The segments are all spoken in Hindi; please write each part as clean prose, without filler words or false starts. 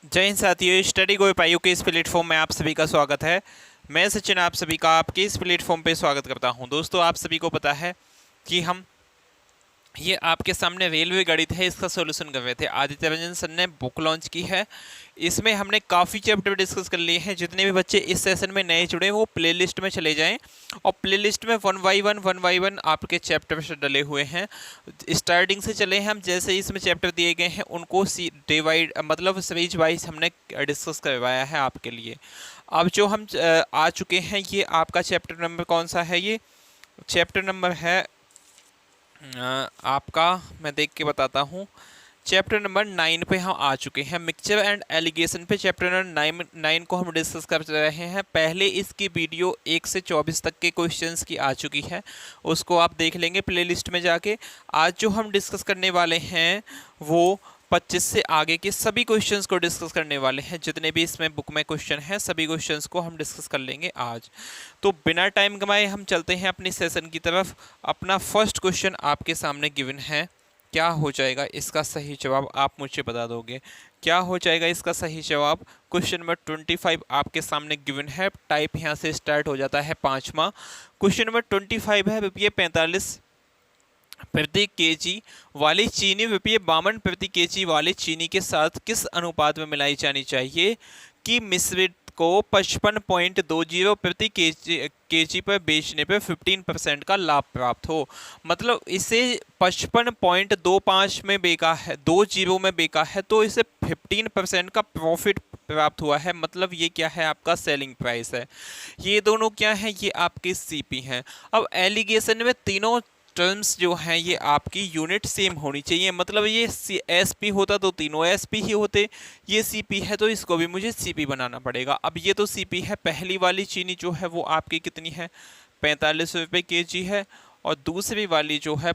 जय हिंद साथियों, स्टडी गो पाइयों के इस प्लेटफॉर्म में आप सभी का स्वागत है। मैं सचिन आप सभी का आपके इस प्लेटफॉर्म पे स्वागत करता हूं। दोस्तों, आप सभी को पता है कि हम ये आपके सामने रेलवे गणित है, इसका सॉल्यूशन कर रहे थे। आदित्य रंजन सर ने बुक लॉन्च की है। इसमें हमने काफ़ी चैप्टर डिस्कस कर लिए हैं। जितने भी बच्चे इस सेशन में नए जुड़े वो प्लेलिस्ट में चले जाएं और प्लेलिस्ट में वन बाई वन आपके चैप्टर से डले हुए हैं। स्टार्टिंग से चले हैं हम, जैसे इसमें चैप्टर दिए गए हैं उनको डिवाइड मतलब सीरीज वाइज हमने डिस्कस करवाया है आपके लिए। अब जो हम आ चुके हैं, ये आपका चैप्टर नंबर कौन सा है? ये चैप्टर नंबर है आपका, मैं देख के बताता हूँ। चैप्टर नंबर 9 पे हम आ चुके हैं। मिक्सचर एंड एलिगेशन पे चैप्टर नंबर 9 को हम डिस्कस कर रहे हैं। पहले इसकी वीडियो 1 से 24 तक के क्वेश्चंस की आ चुकी है, उसको आप देख लेंगे प्लेलिस्ट में जाके। आज जो हम डिस्कस करने वाले हैं वो 25 से आगे के सभी क्वेश्चंस को डिस्कस करने वाले हैं। जितने भी इसमें बुक में क्वेश्चन हैं सभी क्वेश्चंस को हम डिस्कस कर लेंगे आज। तो बिना टाइम गंवाए हम चलते हैं अपनी सेशन की तरफ। अपना फर्स्ट क्वेश्चन आपके सामने गिवन है। क्या हो जाएगा इसका सही जवाब, आप मुझे बता दोगे? क्या हो जाएगा इसका सही जवाब? क्वेश्चन नंबर 25 आपके सामने गिवन है। टाइप यहाँ से स्टार्ट हो जाता है पांचवा। क्वेश्चन नंबर 25 है, रुपये 45 प्रति केजी वाली चीनी रुपये 52 प्रति केजी वाली चीनी के साथ किस अनुपात में मिलाई जानी चाहिए कि मिश्रित को 55.20 प्रति केजी पर बेचने पर 15% का लाभ प्राप्त हो। मतलब इसे 55.25 में बेचा है, 20 में बेचा है, तो इसे 15% का प्रॉफिट प्राप्त हुआ है। मतलब ये क्या है? आपका सेलिंग प्राइस है। ये दोनों क्या है? ये आपके सीपी हैं। अब एलिगेशन में तीनों टर्म्स जो हैं ये आपकी यूनिट सेम होनी चाहिए। मतलब ये एसपी होता तो तीनों एसपी ही होते, ये सीपी है तो इसको भी मुझे सीपी बनाना पड़ेगा। अब ये तो सीपी है। पहली वाली चीनी जो है वो आपकी कितनी है? 45 रुपये केजी है। और दूसरी वाली जो है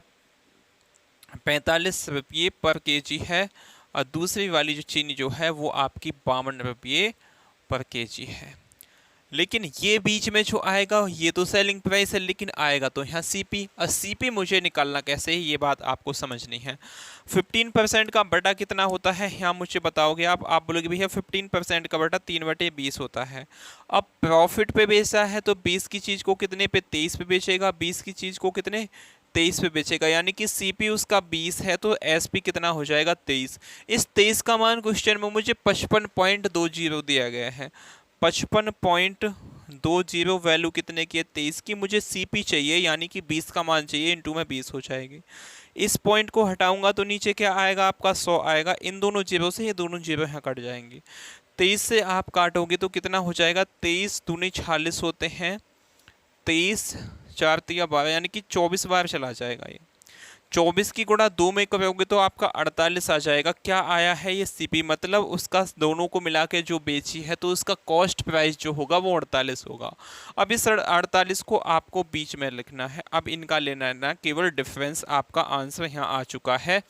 45 रुपये पर केजी है। और दूसरी वाली जो चीनी जो है वो आपकी 52 रुपये पर केजी है। लेकिन ये बीच में जो आएगा ये तो सेलिंग प्राइस है, लेकिन आएगा तो यहाँ सीपी। और सीपी मुझे निकालना कैसे है ये बात आपको समझनी है। 15% का बटा कितना होता है यहाँ मुझे बताओगे आप बोलोगे भैया 15% का बटा 3/20 होता है। अब प्रॉफिट पे बेचा है तो 20 की चीज़ को कितने पे? 23 पे बेचेगा। 20 की चीज़ को कितने? 23 पे बेचेगा। यानी कि सीपी उसका 20 है तो एसपी कितना हो जाएगा? 23। इस 23 का मान क्वेश्चन में मुझे 55.20 दिया गया है। 55.20 वैल्यू कितने की है? 23 की। मुझे सीपी चाहिए यानी कि 20 का मान चाहिए, इंटू में 20 हो जाएगी। इस पॉइंट को हटाऊंगा तो नीचे क्या आएगा? आपका 100 आएगा। इन दोनों जीरो से ये दोनों जीरो यहाँ कट जाएंगे। 23 से आप काटोगे तो कितना हो जाएगा? 23 दूनी 46 होते हैं। 23 4 तिया 12 यानी कि 24 बार चला जाएगा ये। 24 की गुणा 2 में करोगे तो आपका 48 आ जाएगा। क्या आया है? ये सीपी, मतलब उसका दोनों को मिला के जो बेची है तो उसका कॉस्ट प्राइस जो होगा वो 48 होगा। अब इस 48 को आपको बीच में लिखना है। अब इनका लेना है ना केवल डिफरेंस। आपका आंसर यहाँ आ चुका है।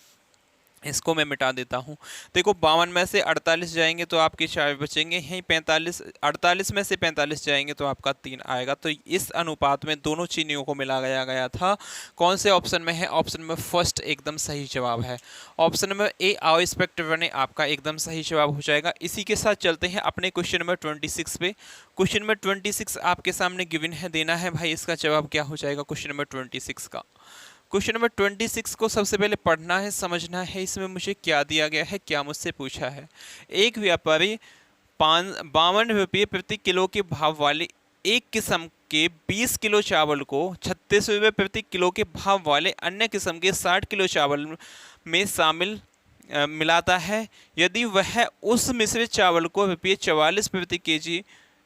इसको मैं मिटा देता हूँ। देखो 52 में से 48 जाएंगे तो आपके 4 बचेंगे। यहीं 45 48 में से 45 जाएंगे तो आपका 3 आएगा। तो इस अनुपात में दोनों चीनियों को मिलाया गया था। कौन से ऑप्शन में है? ऑप्शन नंबर फर्स्ट एकदम सही जवाब है। ऑप्शन नंबर ए आओ इंस्पेक्टर बने आपका एकदम सही जवाब हो जाएगा। इसी के साथ चलते हैं अपने क्वेश्चन नंबर 26 पे। क्वेश्चन नंबर 26 आपके सामने गिवन है, देना है भाई इसका जवाब क्या हो जाएगा क्वेश्चन नंबर 26 का। क्वेश्चन नंबर 26 को सबसे पहले पढ़ना है, समझना है इसमें मुझे क्या दिया गया है, क्या मुझसे पूछा है। एक व्यापारी 52 रुपये प्रति किलो के भाव वाले एक किस्म के 20 किलो चावल को 36 रुपये प्रति किलो के भाव वाले अन्य किस्म के 60 किलो चावल में शामिल मिलाता है। यदि वह उस मिश्रित चावल को रुपये 44 प्रति केजी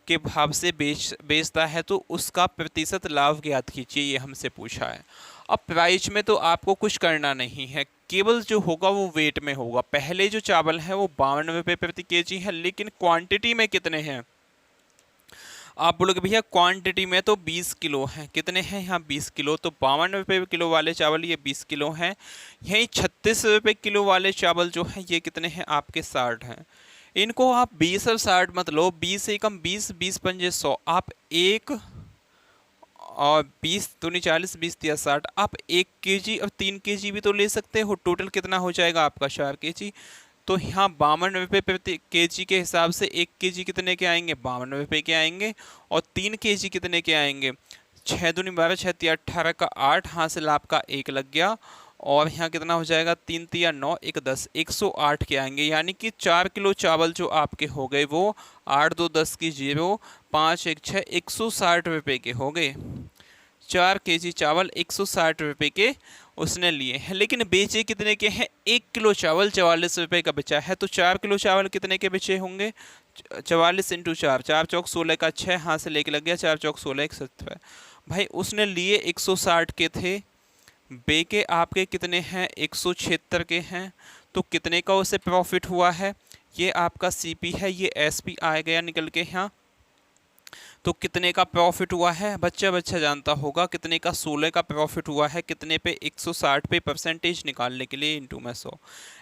के भाव से बेचता है तो उसका प्रतिशत लाभ ज्ञात कीजिए, ये हमसे पूछा है। अब प्राइस में तो आपको कुछ करना नहीं है, केवल जो होगा वो वेट में होगा। पहले जो चावल है वो 52 रुपये प्रति केजी है, लेकिन क्वांटिटी में कितने हैं? आप बोलोगे भैया क्वांटिटी में तो 20 किलो हैं। कितने हैं यहाँ? 20 किलो। तो 52 रुपये किलो वाले चावल ये 20 किलो हैं। यहीं 36 रुपये किलो वाले चावल जो हैं ये कितने हैं? आपके 60 हैं। इनको आप 20 और 60 मत लो, 20 से कम 20, 20 पंजे 100। आप एक और 20 दूनी 40, 20 तिया 60। आप 1 केजी और 3 केजी भी तो ले सकते हो। टोटल कितना हो जाएगा आपका? 4 केजी। तो यहाँ 52 रुपये प्रति केजी के हिसाब से 1 केजी कितने के आएंगे, 52 रुपये के आएंगे। और 3 केजी कितने के आएंगे, 6 दूनी 12, 6 तिया 18 का 8, हासिल आपका 1 लग गया। और यहाँ कितना हो जाएगा, 3 तिया 9, 1 10, 108 के आएंगे। यानी कि 4 किलो चावल जो आपके हो गए वो 8 2 10 की 0, 5 1 6, 160 रुपये के हो गए। 4 केजी चावल 160 रुपये के उसने लिए हैं, लेकिन बेचे कितने के हैं, 1 किलो चावल 44 रुपये का बेचा है। तो 4 किलो चावल कितने के बेचे होंगे, 44 × 4, 4 चौक 16 का 6, हाथ से लेके लग गया, 4 चौक 16 170। भाई उसने लिए 160 के थे, बेके आपके कितने हैं, 176 के हैं। तो कितने का उसे प्रॉफिट हुआ है, ये आपका सीपी है, ये एसपी आ गया निकल के यहाँ। तो कितने का प्रॉफिट हुआ है, बच्चा जानता होगा कितने का, 16 का प्रॉफिट हुआ है। कितने पे, 160 पे परसेंटेज निकालने के लिए इंटू में 100।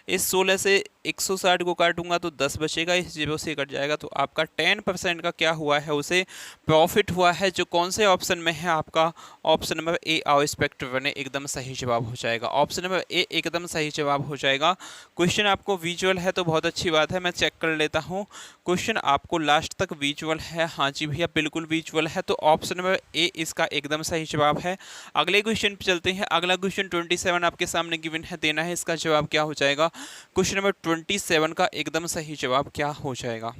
इस 16 से 160 को काटूंगा तो 10 बचेगा, इस 0 से कट जाएगा। तो आपका 10% का क्या हुआ है, उसे प्रॉफिट हुआ है। जो कौन से ऑप्शन में है आपका, ऑप्शन नंबर ए आओ इंस्पेक्टर बने, एकदम सही जवाब हो जाएगा। ऑप्शन नंबर ए एकदम सही जवाब हो जाएगा। क्वेश्चन आपको विजुअल है तो बहुत अच्छी बात है, मैं चेक कर लेता हूँ। क्वेश्चन आपको लास्ट तक विजुअल है, हाँ जी भैया बिल्कुल विजुअल है। तो ऑप्शन नंबर ए इसका एकदम सही जवाब है। अगले क्वेश्चन पे चलते हैं। अगला क्वेश्चन 27 आपके सामने गिवन है, देना है इसका जवाब क्या हो जाएगा। क्वेश्चन नंबर 27 का एकदम सही जवाब क्या हो जाएगा।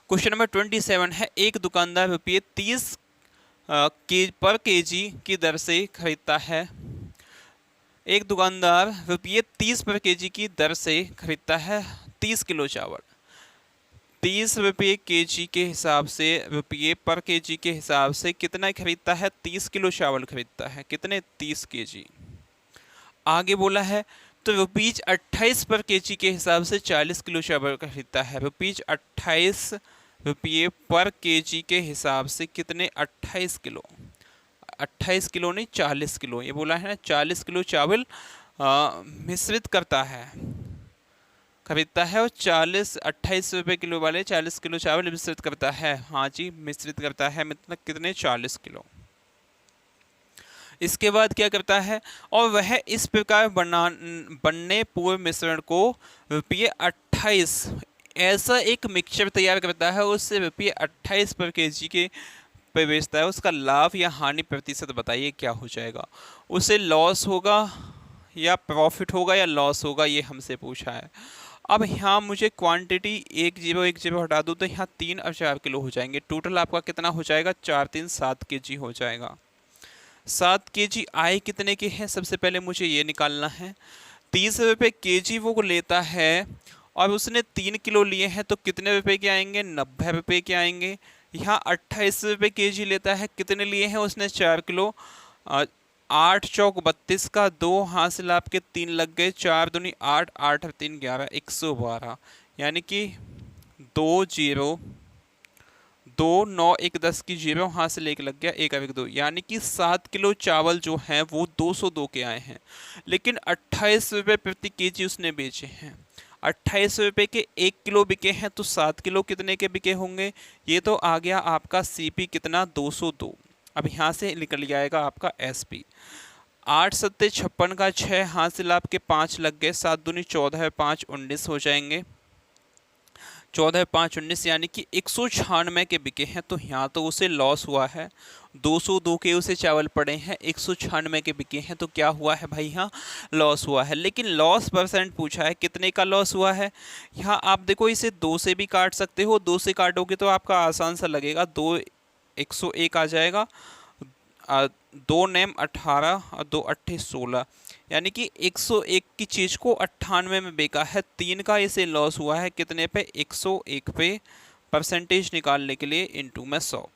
क्वेश्चन नंबर 27 है, एक दुकानदार रुपये 30 पर केजी की दर से खरीदता है। एक दुकानदार रुपये 30 पर केजी की दर से खरीदता है 30 किलो चावल। 30 रुपये केजी के हिसाब से, रुपये पर केजी के हिसाब से कितना खरीदता है, 30 किलो चावल खरीदता है। कितने, 30 केजी। आगे बोला है तो रुपीज 28 पर केजी के हिसाब से 40 किलो चावल खरीदता है। रुपीज 28 रुपये पर केजी के हिसाब से कितने, 28 किलो। 28 किलो नहीं, 40 किलो, ये बोला है ना, 40 किलो चावल मिश्रित करता है, खरीदता है। और 28 रुपये किलो वाले 40 किलो चावल मिश्रित करता है। हाँ जी, मिश्रित करता है, मतलब कितने, 40 किलो। इसके बाद क्या करता है, और वह इस प्रकार बनने पूर्व मिश्रण को रुपये 28 ऐसा एक मिक्सचर तैयार करता है, उससे रुपये 28 पर केजी के पे बेचता है। उसका लाभ या हानि प्रतिशत बताइए क्या हो जाएगा। उसे लॉस होगा या प्रॉफिट होगा या लॉस होगा, ये हमसे पूछा है। अब यहाँ मुझे क्वांटिटी 1 0 1 0 हटा दूँ तो यहाँ 3 और 4 किलो हो जाएंगे। टोटल आपका कितना हो जाएगा, 4 3 7 केजी हो जाएगा। 7 केजी आए कितने के हैं, सबसे पहले मुझे ये निकालना है। 30 रुपये केजी वो लेता है और उसने 3 किलो लिए हैं, तो कितने रुपए के आएंगे, 90 रुपये के आएंगे। यहाँ 28 रुपये केजी लेता है, कितने लिए हैं उसने, 4 किलो। 8 चौक 32 का 2, हासिल आपके 3 लग गए, 4 दूनी 8, 8 और 3 11, 112। यानी कि 2 0 2 9 1 10 की 0, हासिल 1 लग गया, 1 1 2। यानी कि 7 किलो चावल जो हैं वो 202 के आए हैं, लेकिन 28 रुपये प्रति केजी उसने बेचे हैं। 28 रुपये के 1 किलो बिके हैं, तो 7 किलो कितने के बिके होंगे, ये तो आ गया आपका सीपी कितना, 202। अब यहाँ से निकल जाएगा आपका एसपी। 8 सत्ते 56 का 6, हासिल आपके 5 लग गए, 7 दूनी 14 5 19 हो जाएंगे। 14 5 19 यानी कि 196 के बिके हैं, तो यहाँ तो उसे लॉस हुआ है। 202 के उसे चावल पड़े हैं, 196 के बिके हैं, तो क्या हुआ है भाई, यहाँ लॉस हुआ है। लेकिन लॉस परसेंट पूछा है, कितने का लॉस हुआ है। यहाँ आप देखो इसे 2 से भी काट सकते हो, 2 से काटोगे तो आपका आसान सा लगेगा, 2 101 आ जाएगा। 2 नेम 18 और 2 अट्ठे 16, यानी कि 101 की चीज़ को 98 में बेचा है। 3 का इसे लॉस हुआ है, कितने पे, 101 पे। परसेंटेज निकालने के लिए इंटू में 100।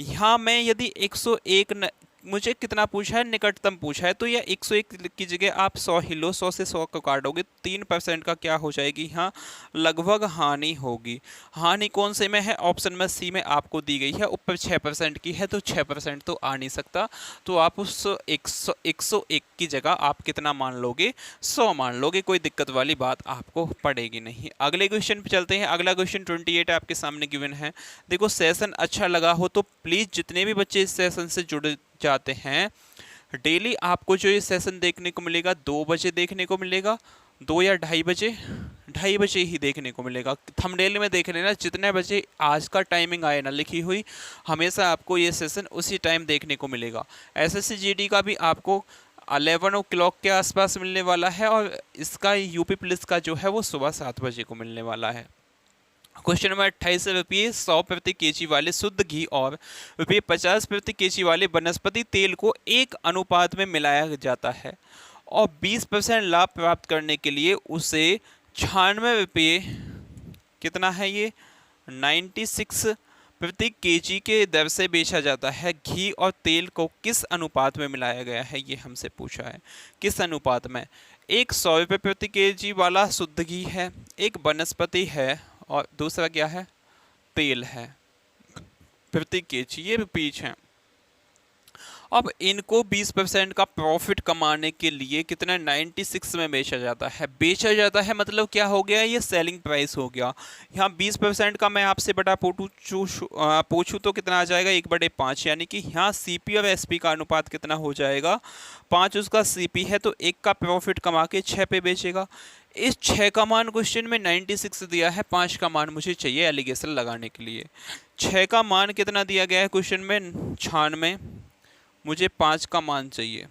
यहाँ मैं यदि 101 मुझे कितना पूछा है, निकटतम पूछा है, तो यह 101 की जगह आप 100 ही लो। 100 से 100 को काटोगे 3% का क्या हो जाएगी, यहाँ लगभग हानि होगी। हानि कौन से में है, ऑप्शन में सी में आपको दी गई है, ऊपर 6% की है, तो 6% तो आ नहीं सकता। तो आप उस 101 की जगह आप कितना मान लोगे, 100 मान लोगे, कोई दिक्कत वाली बात आपको पड़ेगी नहीं। अगले क्वेश्चन पे चलते हैं। अगला क्वेश्चन 28 आपके सामने गिवन है। देखो सेशन अच्छा लगा हो तो प्लीज़ जितने भी बच्चे इस सेशन से जुड़ जाते हैं, डेली आपको जो ये सेशन देखने को मिलेगा 2 बजे देखने को मिलेगा, 2 या 2:30 बजे, 2:30 ही देखने को मिलेगा। थंबनेल में देख लेना जितने बजे आज का टाइमिंग आए ना लिखी हुई, हमेशा आपको ये सेशन उसी टाइम देखने को मिलेगा। एसएससी जीडी का भी आपको 11 o'clock के आसपास मिलने वाला है, और इसका यूपी पुलिस का जो है वो सुबह 7 बजे को मिलने वाला है। क्वेश्चन नंबर 28 है, रुपये 100 प्रति केजी वाले शुद्ध घी और रुपये 50 प्रति केजी वाले वनस्पति तेल को एक अनुपात में मिलाया जाता है और 20% लाभ प्राप्त करने के लिए उसे 96 रुपये, कितना है ये, 96 प्रति केजी के दर से बेचा जाता है। घी और तेल को किस अनुपात में मिलाया गया है, ये हमसे पूछा है। किस अनुपात में? एक 100 रुपये प्रति केजी वाला शुद्ध घी है, एक वनस्पति है, और दूसरा क्या है, तेल है प्रति केजी, ये रुपीज है। अब इनको 20% का प्रॉफिट कमाने के लिए कितना 96 में बेचा जाता है। बेचा जाता है मतलब क्या हो गया, ये सेलिंग प्राइस हो गया। यहाँ 20% का मैं आपसे बटा पूछूँ तो कितना आ जाएगा, 1/5, यानी कि यहाँ सीपी और एसपी का अनुपात कितना हो जाएगा, 5 उसका सीपी है तो 1 का प्रॉफिट कमा के 6 पे बेचेगा। इस 6 का मान क्वेश्चन में 96 दिया है, 5 का मान मुझे चाहिए एलिगेशन लगाने के लिए। 6 का मान कितना दिया गया है क्वेश्चन में, 96, मुझे 5 का मान चाहिए।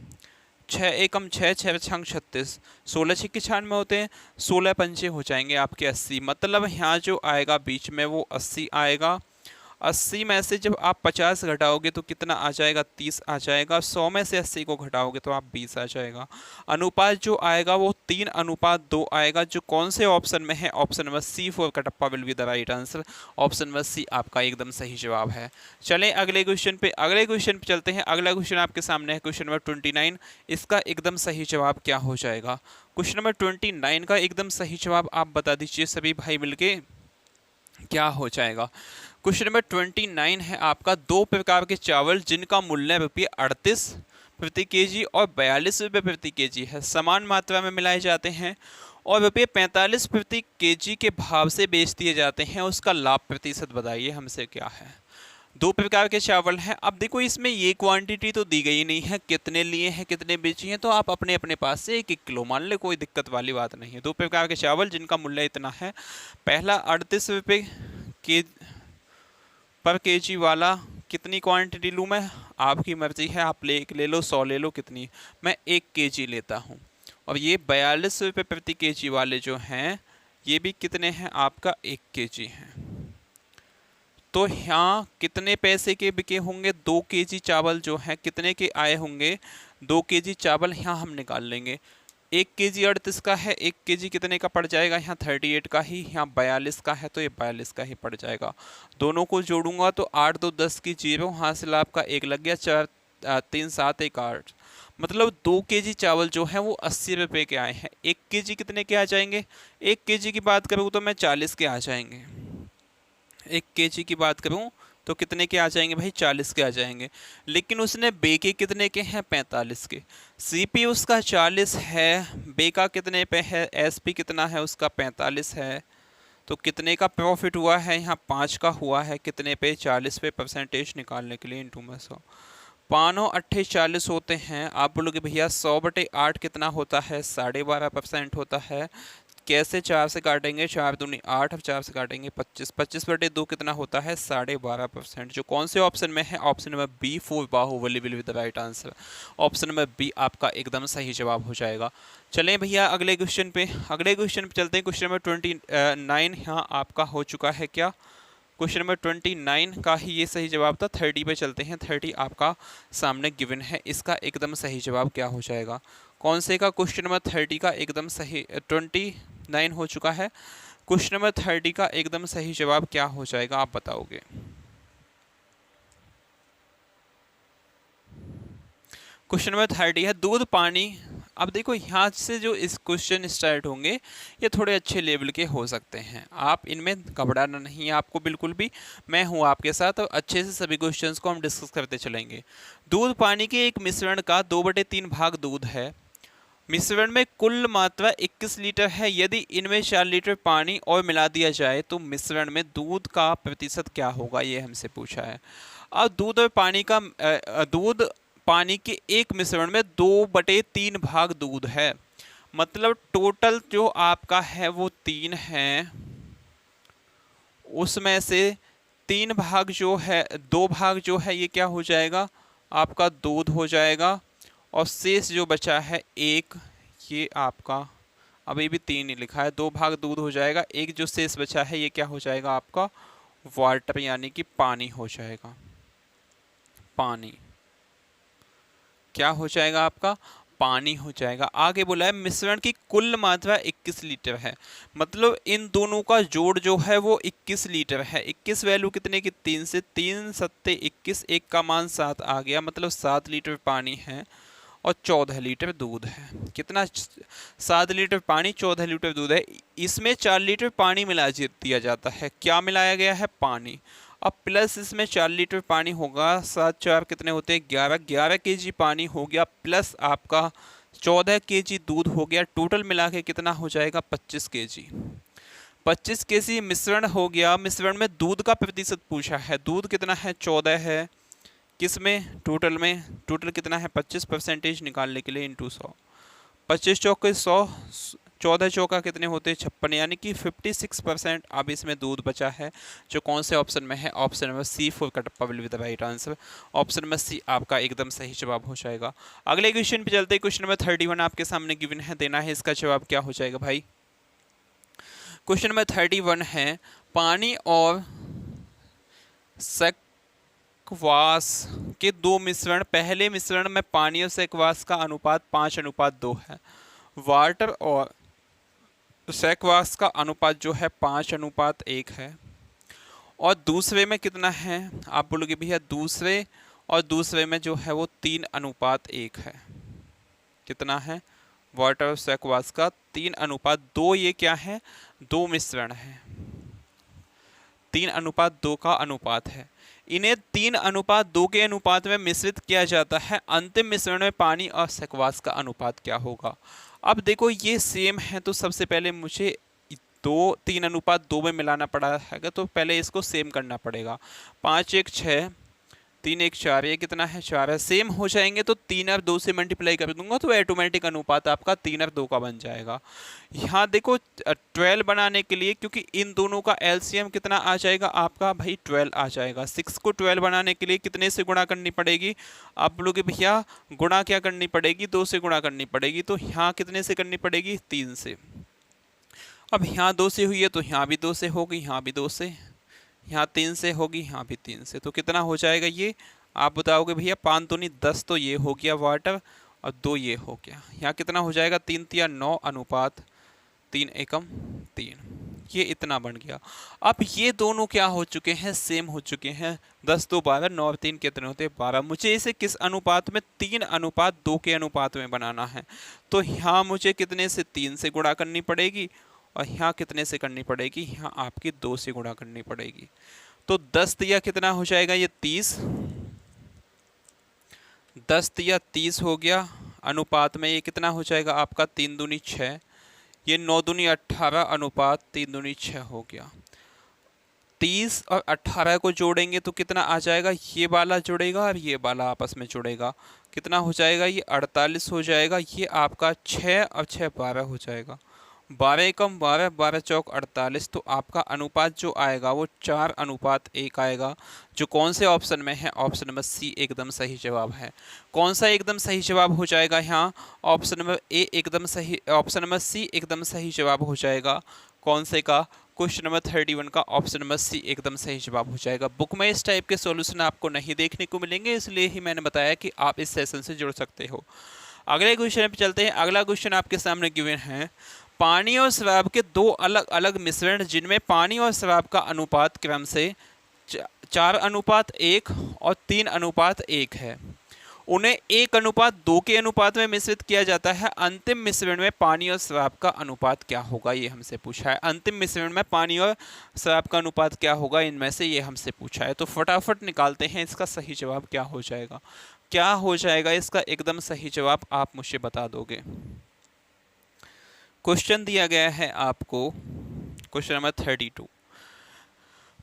6 एकम 6, 6 छंग 36, 16 6 96 होते हैं, 16 पंचे हो जाएंगे आपके 80। मतलब यहाँ जो आएगा बीच में वो 80 आएगा। 80 में से जब आप 50 घटाओगे तो कितना आ जाएगा, 30 आ जाएगा। 100 में से 80 को घटाओगे तो आप 20 आ जाएगा। अनुपात जो आएगा वो 3:2 आएगा, जो कौन से ऑप्शन में है, option number C for Kattappa will be the right answer. Option number C आपका एकदम सही जवाब है। चलें अगले क्वेश्चन पे चलते हैं। अगला क्वेश्चन आपके सामने है क्वेश्चन नंबर 29। इसका एकदम सही जवाब क्या हो जाएगा? क्वेश्चन नंबर 29 का एकदम सही जवाब आप बता दीजिए सभी भाई मिलके, क्या हो जाएगा। क्वेश्चन नंबर 29 है आपका, 2 प्रकार के चावल जिनका मूल्य ₹38 प्रति केजी और 42 रुपये प्रति केजी है, समान मात्रा में मिलाए जाते हैं और ₹45 प्रति केजी के भाव से बेच दिए जाते हैं, उसका लाभ प्रतिशत बताइए हमसे क्या है। 2 प्रकार के चावल हैं। अब देखो इसमें ये क्वांटिटी तो दी गई नहीं है, कितने लिए हैं कितने बेची हैं, तो आप अपने अपने पास से 1-1 किलो मान ले, कोई दिक्कत वाली बात नहीं है। 2 प्रकार के चावल जिनका मूल्य इतना है, पहला 38 रुपये के पर केजी वाला, कितनी क्वांटिटी लूँ मैं, आपकी मर्जी है, आप ले लो 100 ले लो, कितनी, मैं 1 केजी लेता हूँ। और ये 42 रुपये प्रति केजी वाले जो हैं ये भी कितने हैं, आपका 1 केजी हैं। तो यहाँ कितने पैसे के बिके होंगे, 2 केजी चावल जो हैं कितने के आए होंगे, 2 केजी चावल यहाँ हम निकाल लेंगे। 1 केजी 38 का है, 1 केजी कितने का पड़ जाएगा, यहाँ 38 का ही, यहाँ 42 का है तो ये 42 का ही पड़ जाएगा। दोनों को जोड़ूंगा तो 8 2 10 की 0, हासिल आपका 1 लग गया, 4 3 7 1 8, मतलब 2 केजी चावल जो है वो 80 रुपये के आए हैं। 1 केजी कितने के आ जाएंगे, 1 केजी की बात करूँ तो मैं 40 के आ जाएंगे। 1 केजी की बात करूँ तो कितने के आ जाएंगे भाई, 40 के आ जाएंगे। लेकिन उसने बेके कितने के हैं, 45 के। सीपी उसका 40 है, बेका कितने पे है, एसपी कितना है उसका 45 है, तो कितने का प्रॉफिट हुआ है, यहाँ 5 का हुआ है, कितने पे, 40 पे परसेंटेज निकालने के लिए इंटू में 100, 5 8 40 होते हैं। आप बोलोगे भैया 100/8 कितना होता है, 12.5% होता है। कैसे, 4 से काटेंगे, 4 दूनी 8, अब 4 से काटेंगे 25, 25/2 कितना होता है, 12.5%, जो कौन से ऑप्शन में है, option number B for Baahubali will be the right answer. Option number B आपका एकदम सही जवाब हो जाएगा। चलें भैया अगले क्वेश्चन पे चलते हैं। क्वेश्चन नंबर 29 यहाँ आपका हो चुका है क्या, क्वेश्चन नंबर 29 का ही ये सही जवाब था। 30 पे चलते हैं। 30 आपका सामने गिवन है, इसका एकदम सही जवाब क्या हो जाएगा, कौन से का, क्वेश्चन नंबर 30 का एकदम सही, 29 हो चुका है, क्वेश्चन नंबर 30 का एकदम सही जवाब क्या हो जाएगा आप बताओगे। क्वेश्चन नंबर 30 है, दूध पानी। अब देखो यहाँ से जो इस क्वेश्चन स्टार्ट होंगे ये थोड़े अच्छे लेवल के हो सकते हैं, आप इनमें घबराना नहीं है आपको बिल्कुल भी, मैं हूँ आपके साथ और अच्छे से सभी क्वेश्चंस को हम डिस्कस करते चलेंगे। दूध पानी के एक मिश्रण का 2/3 भाग दूध है, मिश्रण में कुल मात्रा 21 लीटर है, यदि इनमें 4 लीटर पानी और मिला दिया जाए तो मिश्रण में दूध का प्रतिशत क्या होगा, ये हमसे पूछा है। अब दूध और पानी का दूध पानी के एक मिश्रण में 2/3 भाग दूध है, मतलब टोटल जो आपका है वो 3 है, उसमें से 3 भाग जो है, 2 भाग जो है ये क्या हो जाएगा आपका दूध हो जाएगा, और शेष जो बचा है 1, ये आपका अभी भी 3 ही लिखा है, 2 भाग दूध हो जाएगा, एक जो शेष बचा है ये क्या हो जाएगा आपका वाटर यानी कि पानी हो जाएगा। पानी क्या हो जाएगा आपका पानी हो जाएगा। आगे बोला है मिश्रण की कुल मात्रा 21 लीटर है, मतलब इन दोनों का जोड़ जो है वो 21 लीटर है। 21 वैल्यू कितने की 3 से, 3 सत्ते 21, एक का मान 7 आ गया, मतलब 7 लीटर पानी है और 14 लीटर दूध है। कितना 7 लीटर पानी 14 लीटर दूध है। इसमें 4 लीटर पानी मिला दिया जाता है। क्या मिलाया गया है पानी। अब प्लस इसमें 4 लीटर पानी होगा, 7 4 कितने होते हैं 11, 11 केजी पानी हो गया, प्लस आपका 14 केजी दूध हो गया। टोटल मिला के कितना हो जाएगा 25 केजी। 25 केजी मिश्रण हो गया। मिश्रण में दूध का प्रतिशत पूछा है, दूध कितना है 14 है, किसमें टोटल में, टोटल कितना है 25% निकालने के लिए इंटू 100, 25 चौके 100, 14 चौका कितने होते हैं 56, यानी कि 56% अब इसमें दूध बचा है, जो कौन से ऑप्शन में है, option number C for Kattappa will be the right answer. Option number C आपका एकदम सही जवाब हो जाएगा। अगले क्वेश्चन पे चलते हैं। क्वेश्चन नंबर 31 आपके सामने गिवन है, देना है इसका जवाब क्या हो जाएगा भाई। क्वेश्चन नंबर 31 है पानी और सेकवास के 2 मिश्रण, पहले मिश्रण में पानी और सेकवास का अनुपात 5:2 है। वाटर और सेकवास का अनुपात जो है 5:1 है, और दूसरे में कितना है, आप बोलोगे भैया दूसरे, और दूसरे में जो है वो 3:1 है। कितना है वाटर और सेकवास का 3:2, ये क्या है 2 मिश्रण है, 3:2 का अनुपात है। इन्हें 3:2 के अनुपात में मिश्रित किया जाता है। अंतिम मिश्रण में पानी और सेकवास का अनुपात क्या होगा। अब देखो ये सेम है, तो सबसे पहले मुझे 3:2 में मिलाना पड़ा है, तो पहले इसको सेम करना पड़ेगा। 5 1 6, 3 1 4, ये कितना है 4 है, सेम हो जाएंगे तो 3 और 2 से मल्टीप्लाई कर दूंगा तो ऑटोमेटिक अनुपात आपका 3 और 2 का बन जाएगा। यहाँ देखो 12 बनाने के लिए, क्योंकि इन दोनों का एलसीएम कितना आ जाएगा आपका भाई 12 आ जाएगा। 6 को 12 बनाने के लिए कितने से गुणा करनी पड़ेगी, आप बोलोगे भैया गुणा क्या करनी पड़ेगी 2 से गुणा करनी पड़ेगी, तो यहाँ कितने से करनी पड़ेगी 3 से। अब यहाँ 2 से हुई है तो यहाँ भी 2 से होगी, यहाँ भी 2 से, यहाँ 3 से होगी, यहाँ भी 3 से, तो कितना हो जाएगा ये आप बताओगे भैया 5 दूनी 10, तो ये हो गया वाटर और 2 ये हो गया। यहाँ कितना हो जाएगा 3 3 9 अनुपात 3 एकम 3, ये इतना बन गया। अब ये दोनों क्या हो चुके हैं सेम हो चुके हैं, 10 2 12, 9 और 3 कितने होते हैं 12। मुझे इसे किस अनुपात में 3:2 के अनुपात में बनाना है, तो यहाँ मुझे कितने से 3 से गुणा करनी पड़ेगी, और यहाँ कितने से करनी पड़ेगी, यहाँ आपकी 2 से गुणा करनी पड़ेगी। तो 10 दिया कितना हो जाएगा ये 30, 10 दिया 30 हो गया, अनुपात में ये कितना हो जाएगा आपका 3 दूनी 6, ये 9 दूनी 18 अनुपात 3 दूनी 6 हो गया। 30 और 18 को जोड़ेंगे तो कितना आ जाएगा, ये वाला जुड़ेगा और ये वाला आपस में जुड़ेगा, कितना हो जाएगा ये 48 हो जाएगा। ये आपका 6 और 6 12 हो जाएगा, 12 एकम 12, 12 चौक 48, तो आपका अनुपात जो आएगा वो 4:1 आएगा, जो कौन से ऑप्शन में है, ऑप्शन नंबर सी एकदम सही जवाब है। कौन सा एकदम सही जवाब हो जाएगा यहाँ, ऑप्शन नंबर ए एकदम सही, ऑप्शन नंबर सी एकदम सही जवाब हो जाएगा। कौन से का, क्वेश्चन नंबर 31 का ऑप्शन नंबर सी एकदम सही जवाब हो जाएगा। बुक में इस टाइप के सॉल्यूशन आपको नहीं देखने को मिलेंगे, इसलिए ही मैंने बताया कि आप इस सेशन से जुड़ सकते हो। अगले क्वेश्चन पे चलते हैं। अगला क्वेश्चन आपके सामने गिवन है पानी और शराब के 2 अलग अलग मिश्रण जिनमें पानी और शराब का अनुपात क्रम से 4:1 और 3:1 है, उन्हें 1:2 के अनुपात में मिश्रित किया जाता है। अंतिम मिश्रण में पानी और शराब का अनुपात क्या होगा, ये हमसे पूछा है। अंतिम मिश्रण में पानी और शराब का अनुपात क्या होगा, इनमें से ये हमसे पूछा है। तो फटाफट निकालते हैं इसका सही जवाब क्या हो जाएगा। क्या हो जाएगा इसका एकदम सही जवाब, आप मुझे बता दोगे। क्वेश्चन दिया गया है आपको, क्वेश्चन नंबर 32,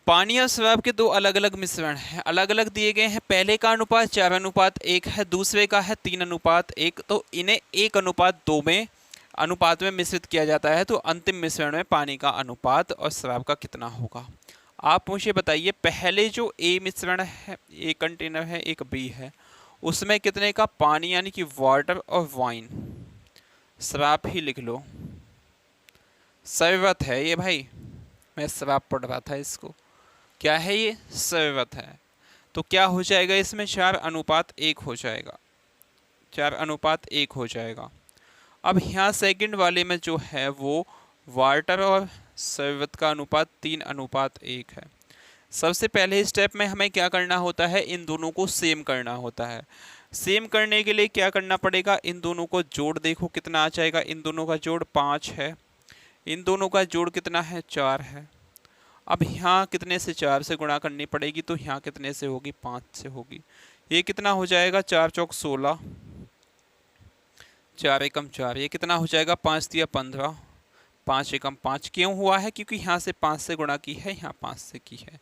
पानी और शराब के 2 अलग अलग मिश्रण हैं, अलग अलग दिए गए हैं। पहले का अनुपात 4:1 है, दूसरे का है 3:1, तो इन्हें 1:2 में अनुपात में मिश्रित किया जाता है, तो अंतिम मिश्रण में पानी का अनुपात और शराब का कितना होगा। आप मुझे बताइए, पहले जो ए मिश्रण है, ए कंटेनर है, एक बी है, उसमें कितने का पानी यानी कि वाटर और वाइन, शराब ही लिख लो, शरबत है ये भाई, मैं शराब पढ़ रहा था इसको, क्या है ये, शरबत है। तो क्या हो जाएगा इसमें, 4:1 हो जाएगा, 4:1 हो जाएगा। अब यहाँ सेकंड वाले में जो है वो वाटर और शरबत का अनुपात 3:1 है। सबसे पहले स्टेप में हमें क्या करना होता है, इन दोनों को सेम करना होता है। सेम करने के लिए क्या करना पड़ेगा, इन दोनों को जोड़ देखो कितना आ जाएगा, इन दोनों का जोड़ 5 है, इन दोनों का जोड़ कितना है, 4 है। अब यहाँ कितने से 4 से गुणा करनी पड़ेगी, तो यहाँ कितने से होगी, 5 से होगी। ये कितना हो जाएगा, 4 चौक 16, 4 एकम 4, ये कितना हो जाएगा, 5 दिया 15, 5 एकम 5। क्यों हुआ है, क्योंकि यहाँ से 5 से गुणा की है, यहाँ 5 से की है,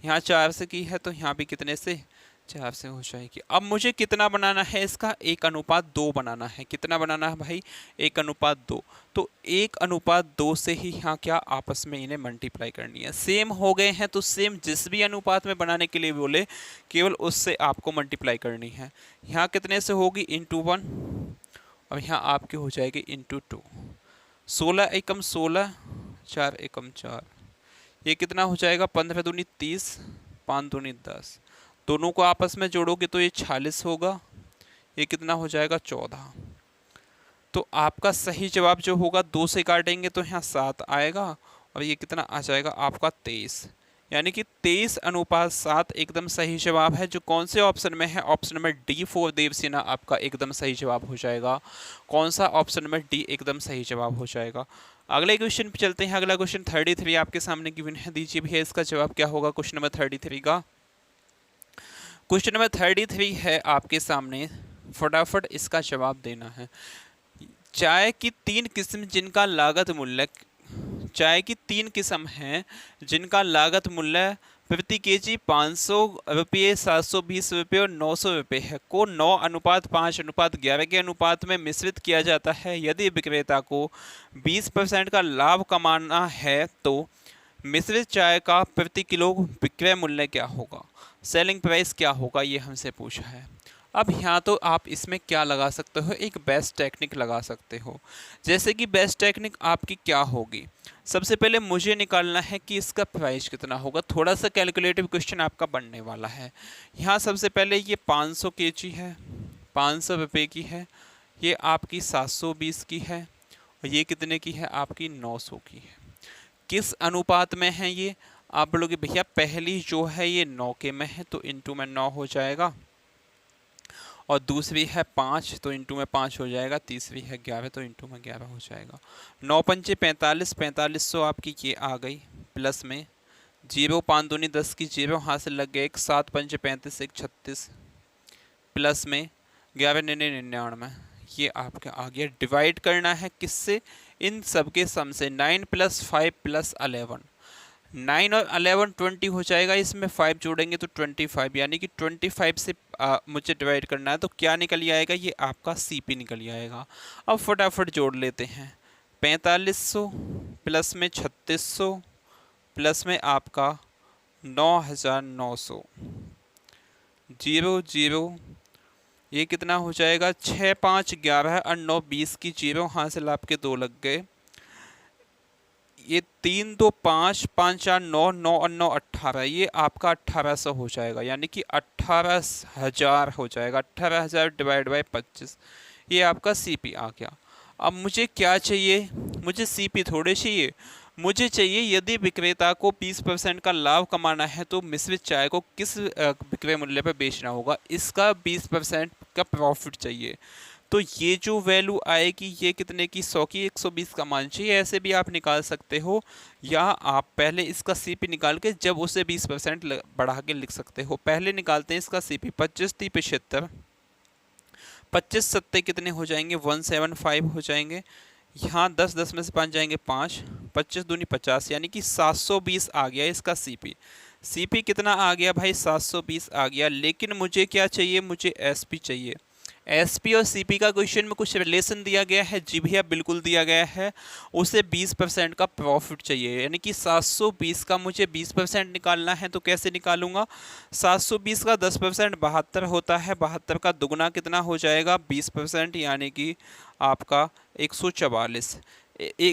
यहाँ 4 से की है, तो यहाँ भी कितने से, 4 से हो जाएगी। अब मुझे कितना बनाना है इसका, 1:2 बनाना है। कितना बनाना है भाई, 1:2। तो 1:2 से ही यहाँ क्या आपस में इन्हें मल्टीप्लाई करनी है। सेम हो गए हैं तो सेम जिस भी अनुपात में बनाने के लिए बोले केवल उससे आपको मल्टीप्लाई करनी है। यहाँ कितने से होगी, ×1, और यहाँ आपकी हो जाएगी ×2। 16 एकम 16, 4 एकम 4, ये कितना हो जाएगा, 15 दूनी 30, 5 दूनी 10। दोनों को आपस में जोड़ोगे तो ये 46 होगा, ये कितना हो जाएगा, 14। तो आपका सही जवाब जो होगा 2 से काटेंगे तो यहाँ 7 आएगा, और ये कितना आ जाएगा आपका 23, यानी कि 23:7 एकदम सही जवाब है। जो कौन से ऑप्शन में है, option number D for Devasena आपका एकदम सही जवाब हो जाएगा। कौन सा, ऑप्शन नंबर डी एकदम सही जवाब हो जाएगा। अगले क्वेश्चन पे चलते हैं। अगला क्वेश्चन 33 आपके सामने गिवन है, दीजिए भैया इसका जवाब क्या होगा क्वेश्चन नंबर 33 का। क्वेश्चन नंबर 33 है आपके सामने, फटाफट इसका जवाब देना है। चाय की 3 किस्म जिनका लागत मूल्य, चाय की 3 किस्म हैं जिनका लागत मूल्य प्रति केजी 500 रुपये, 720 रुपये और 900 रुपये है, को 9:5:11 के अनुपात में मिश्रित किया जाता है। यदि विक्रेता को 20% का लाभ कमाना है तो मिश्रित चाय का प्रति किलो विक्रय मूल्य क्या होगा, सेलिंग प्राइस क्या होगा, ये हमसे पूछा है। अब यहाँ तो आप इसमें क्या लगा सकते हो, एक बेस्ट टेक्निक लगा सकते हो। जैसे कि बेस्ट टेक्निक आपकी क्या होगी, सबसे पहले मुझे निकालना है कि इसका प्राइस कितना होगा। थोड़ा सा कैलकुलेटिव क्वेश्चन आपका बनने वाला है। यहाँ सबसे पहले ये 500 केजी है, 500 रुपये की है, ये आपकी 720 की है, और ये कितने की है, आपकी 900 की है। किस अनुपात में है ये, आप बोलोगे भैया पहली जो है ये 9 के में है तो इंटू में 9 हो जाएगा, और दूसरी है 5 तो इंटू में 5 हो जाएगा, तीसरी है 11 तो इंटू में 11 हो जाएगा। 9 पंचे 45, 4500 आपकी ये आ गई, प्लस में 0, 5 दूनी 10 की 0 हाथ से लग गए, 1 7 पंचे 35, 1 36, प्लस में 11 9 99, ये आपका आ गया। डिवाइड करना है किससे, इन सब के सम से, 9 + 5 + 11, 9 और 11 20 हो जाएगा, इसमें 5 जोड़ेंगे तो 25, यानी कि 25 से मुझे डिवाइड करना है तो क्या निकल आएगा, ये आपका सीपी निकल आएगा। अब फटाफट जोड़ लेते हैं, 4500 प्लस में 3600 प्लस में आपका 9900, 0 0, ये कितना हो जाएगा, 6 5 11 और 9 20 की 0 हासिल आपके 2 लग गए, ये 3 2 5 5 4 9 9 और 9 18, ये आपका 1800 हो जाएगा, यानी कि 18,000 हो जाएगा। 18,000 डिवाइड बाय 25, ये आपका सीपी आ गया। अब मुझे क्या चाहिए, मुझे सीपी थोड़े चाहिए, मुझे चाहिए यदि विक्रेता को 20% का लाभ कमाना है तो मिश्रित चाय को किस विक्रय मूल्य पर बेचना होगा, इसका 20% का प्रॉफिट चाहिए। तो ये जो वैल्यू आएगी ये कितने की, 100 की 120 का मान चाहिए। ऐसे भी आप निकाल सकते हो, या आप पहले इसका सीपी निकाल के जब उसे 20% बढ़ा के लिख सकते हो। पहले निकालते हैं इसका सीपी, 25 × 75, 25 7 कितने हो जाएंगे, 175 हो जाएंगे। यहाँ 10 10 में से 5 जाएंगे 5, 25 दूनी 50, यानी कि 720 आ गया इसका सीपी। सीपी कितना आ गया भाई, 720 आ गया। लेकिन मुझे क्या चाहिए, मुझे एसपी चाहिए। एसपी और सीपी का क्वेश्चन में कुछ रिलेशन दिया गया है, जी भैया बिल्कुल दिया गया है। उसे 20% का प्रॉफिट चाहिए, यानी कि 720 का मुझे 20% निकालना है। तो कैसे निकालूंगा? 720 का 10% 72 होता है, 72 का दुगना कितना हो जाएगा? 20%, यानी कि आपका 144।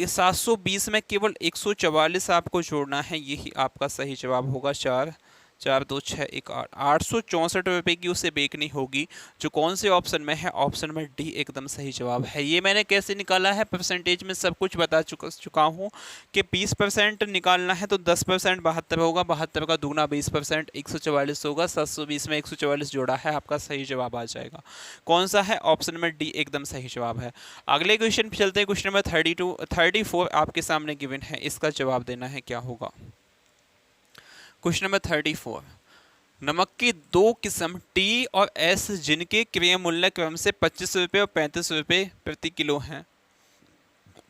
720 में केवल 144 आपको जोड़ना है, यही आपका सही जवाब होगा। 4 4 2 6 1 8 864 रुपये की उसे बेचनी होगी, जो कौन से ऑप्शन में है? ऑप्शन में डी एकदम सही जवाब है। ये मैंने कैसे निकाला है? परसेंटेज में सब कुछ बता चुका हूँ कि 20% निकालना है तो 10% 72 होगा, 72 का दूना 20% 144 होगा, 720 में 144 जोड़ा है, आपका सही जवाब आ जाएगा। कौन सा है? ऑप्शन में डी एकदम सही जवाब है। अगले क्वेश्चन पे चलते हैं। क्वेश्चन नंबर 34 आपके सामने गिवन है, इसका जवाब देना है, क्या होगा? क्वेश्चन नंबर 34, नमक की दो किस्म टी और एस जिनके क्रय मूल्य क्रम से 25 रुपये और 35 रुपये प्रति किलो हैं,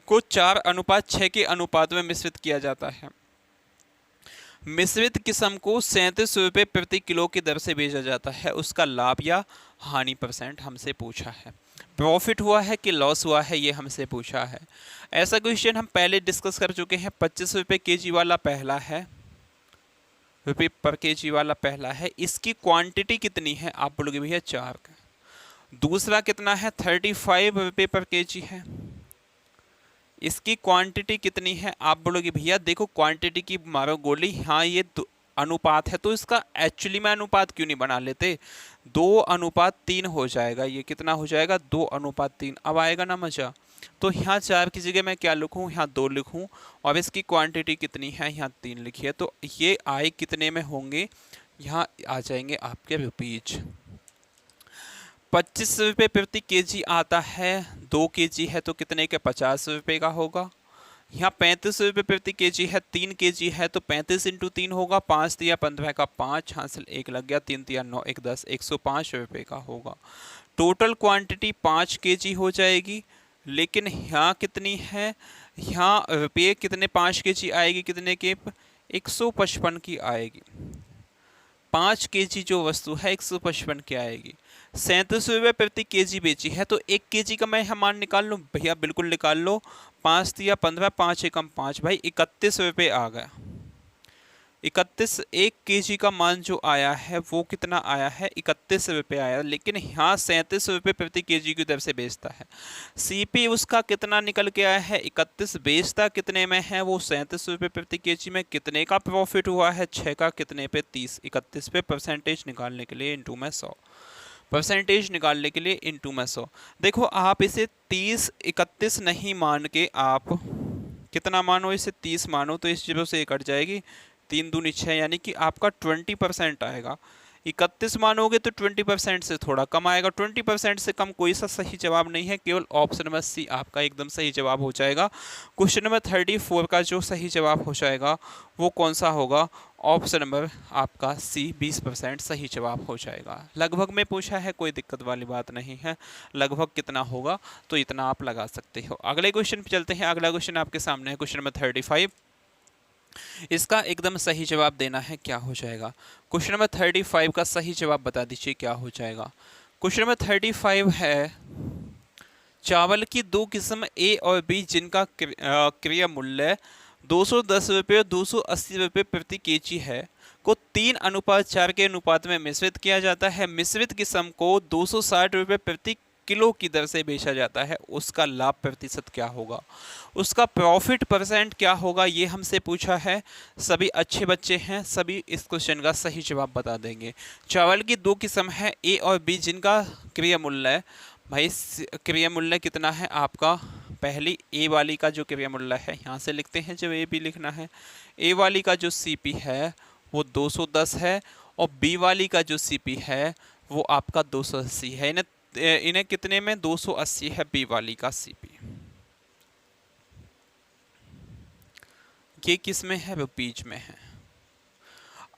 को 4:6 के अनुपात में मिश्रित किया जाता है। मिश्रित किस्म को 37 रुपये प्रति किलो की दर से बेचा जाता है, उसका लाभ या हानि परसेंट हमसे पूछा है। प्रॉफिट हुआ है कि लॉस हुआ है, ये हमसे पूछा है। ऐसा क्वेश्चन हम पहले डिस्कस कर चुके हैं। 25 रुपये केजी वाला पहला है, रुपये पर केजी वाला पहला है। इसकी क्वांटिटी कितनी है? आप बोलोगे भैया 4 का। दूसरा कितना है? 35 रुपये पर केजी है। इसकी क्वांटिटी कितनी है? आप बोलोगे भैया देखो क्वांटिटी की मारो गोली, हाँ ये अनुपात है, तो इसका एक्चुअली में अनुपात क्यों नहीं बना लेते? 2:3 हो जाएगा। ये कितना हो जाएगा? 2:3। अब आएगा ना मजा। तो यहाँ 4 की जगह मैं क्या लिखूँ? यहाँ 2 लिखूँ, और इसकी क्वांटिटी कितनी है? यहाँ 3 लिखिए। तो ये आए कितने में होंगे? यहाँ आ जाएंगे आपके रुपीज। 25 रुपये प्रति केजी आता है, 2 केजी है तो कितने के? 50 रुपये का होगा। यहाँ 35 रुपये प्रति केजी है, 3 केजी है तो 35 × 3 होगा। 5 दिया 15 का 5, हासिल 1 लग गया, 3 दिया 9 1 10, 105 रुपये का होगा। टोटल क्वांटिटी 5 केजी हो जाएगी, लेकिन यहाँ कितनी है? यहाँ रुपये कितने? 5 केजी आएगी कितने के? 155 की आएगी। 5 केजी जो वस्तु है 155 की आएगी। 37 रुपये प्रति केजी बेची है, तो 1 केजी का मैं मान निकाल लूँ भैया? बिल्कुल निकाल लो। 5 दिया 15, 5 एकम 5, भाई 31 रुपये आ गया। 31, 1 केजी का मान जो आया है वो कितना आया है? 31 रुपये आया, लेकिन यहाँ 37 रुपये प्रति केजी की दर से बेचता है। सीपी उसका कितना निकल के आया है? 31। बेचता कितने में है? वो 37 रुपये प्रति केजी में। कितने का प्रॉफिट हुआ है? 6 का कितने पे? 30। 31 पे परसेंटेज निकालने के लिए इंटू में 100, परसेंटेज निकालने के लिए इंटू में 100। देखो आप इसे 30 31 नहीं मान के आप कितना मानो? इसे 30 मानो, तो इस 0 से ये कट जाएगी, 3 दूनी 6, यानी कि आपका 20% आएगा। 31 मानोगे तो 20% से थोड़ा कम आएगा। 20% से कम कोई सा सही जवाब नहीं है, केवल ऑप्शन नंबर सी आपका एकदम सही जवाब हो जाएगा। क्वेश्चन नंबर 34 का जो सही जवाब हो जाएगा वो कौन सा होगा? ऑप्शन नंबर आपका सी 20% सही जवाब हो जाएगा। लगभग में पूछा है, कोई दिक्कत वाली बात नहीं है। लगभग कितना होगा तो इतना आप लगा सकते हो। अगले क्वेश्चन पे चलते हैं। अगला क्वेश्चन आपके सामने है, क्वेश्चन नंबर 35। इसका एकदम सही जवाब देना है, क्या हो जाएगा? क्वेश्चन नंबर 35 का सही जवाब बता दीजिए, क्या हो जाएगा? क्वेश्चन नंबर 35 है, चावल की 2 किस्म ए और बी जिनका क्रय मूल्य 210 रुपये और 280 रुपये प्रति केजी है, को 3:4 के अनुपात में मिश्रित किया जाता है। मिश्रित किस्म को 260 रुपये प्रति किलो की दर से बेचा जाता है, उसका लाभ प्रतिशत क्या होगा? उसका प्रॉफिट परसेंट क्या होगा? ये हमसे पूछा है। सभी अच्छे बच्चे हैं, सभी इस क्वेश्चन का सही जवाब बता देंगे। चावल की 2 किस्म है ए और बी जिनका क्रय मूल्य है, भाई क्रय मूल्य कितना है आपका? पहली ए वाली का जो क्रय मूल्य है यहाँ से लिखते हैं, जब ए बी लिखना है। ए वाली का जो सीपी है वो 210 है, और बी वाली का जो सीपी है वो आपका 280 है। इन्हें कितने में? 280 है बी वाली का सीपी। ये किस में है? रुपीज में है।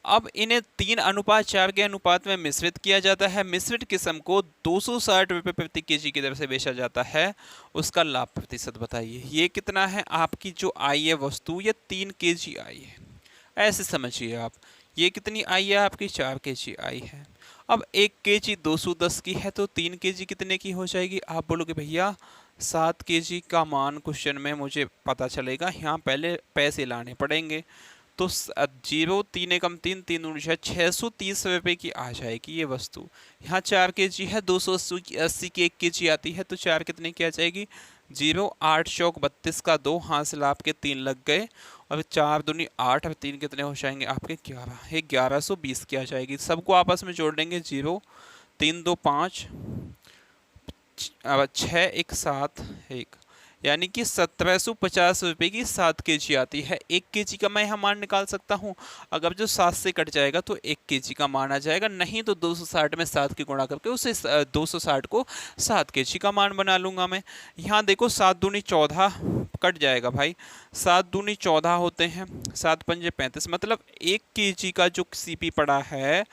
अब इन्हें 3:4 के अनुपात में मिश्रित किया जाता है। मिश्रित किस्म को 260 रुपये प्रति केजी की दर से बेचा जाता है, उसका लाभ प्रतिशत बताइए। ये कितना है? आपकी जो आई है वस्तु, ये 3 केजी आई है, ऐसे समझिए आप। ये कितनी आई है आपकी? 4 केजी आई है। अब 1 kg 210 की है तो 3 kg कितने की हो जाएगी? आप बोलोगे भैया 7 kg का मान क्वेश्चन में मुझे पता चलेगा, यहाँ पहले पैसे लाने पड़ेंगे। तो 0 3 एकम 3 3 ऊर्जा 630 रुपये की आ जाएगी ये वस्तु। यहाँ 4 kg है, 280 की 1 kg आती है तो 4 कितने की आ जाएगी? 0 8 चौक 32 का 2, हासिल आपके 3 लग गए, और 4 दूनी 8 और 3 कितने हो जाएंगे आपके? 11। ये 1120 की आ जाएगी। सबको आपस में जोड़ देंगे, 0 3 2 5 6 1 7 1, यानी कि 1750 रुपये की 7 kg आती है। 1 kg का मैं यहाँ मान निकाल सकता हूँ। अगर जो 7 से कट जाएगा तो 1 kg का मान आ जाएगा, नहीं तो 260 में 7 की गुणा करके उसे 260 को 7 kg का मान बना लूंगा मैं। यहाँ देखो 7 दूनी 14 कट जाएगा भाई, 7 दूनी 14 होते हैं, 7 पंजे 35, मतलब 1 kg का जो CP पड़ा है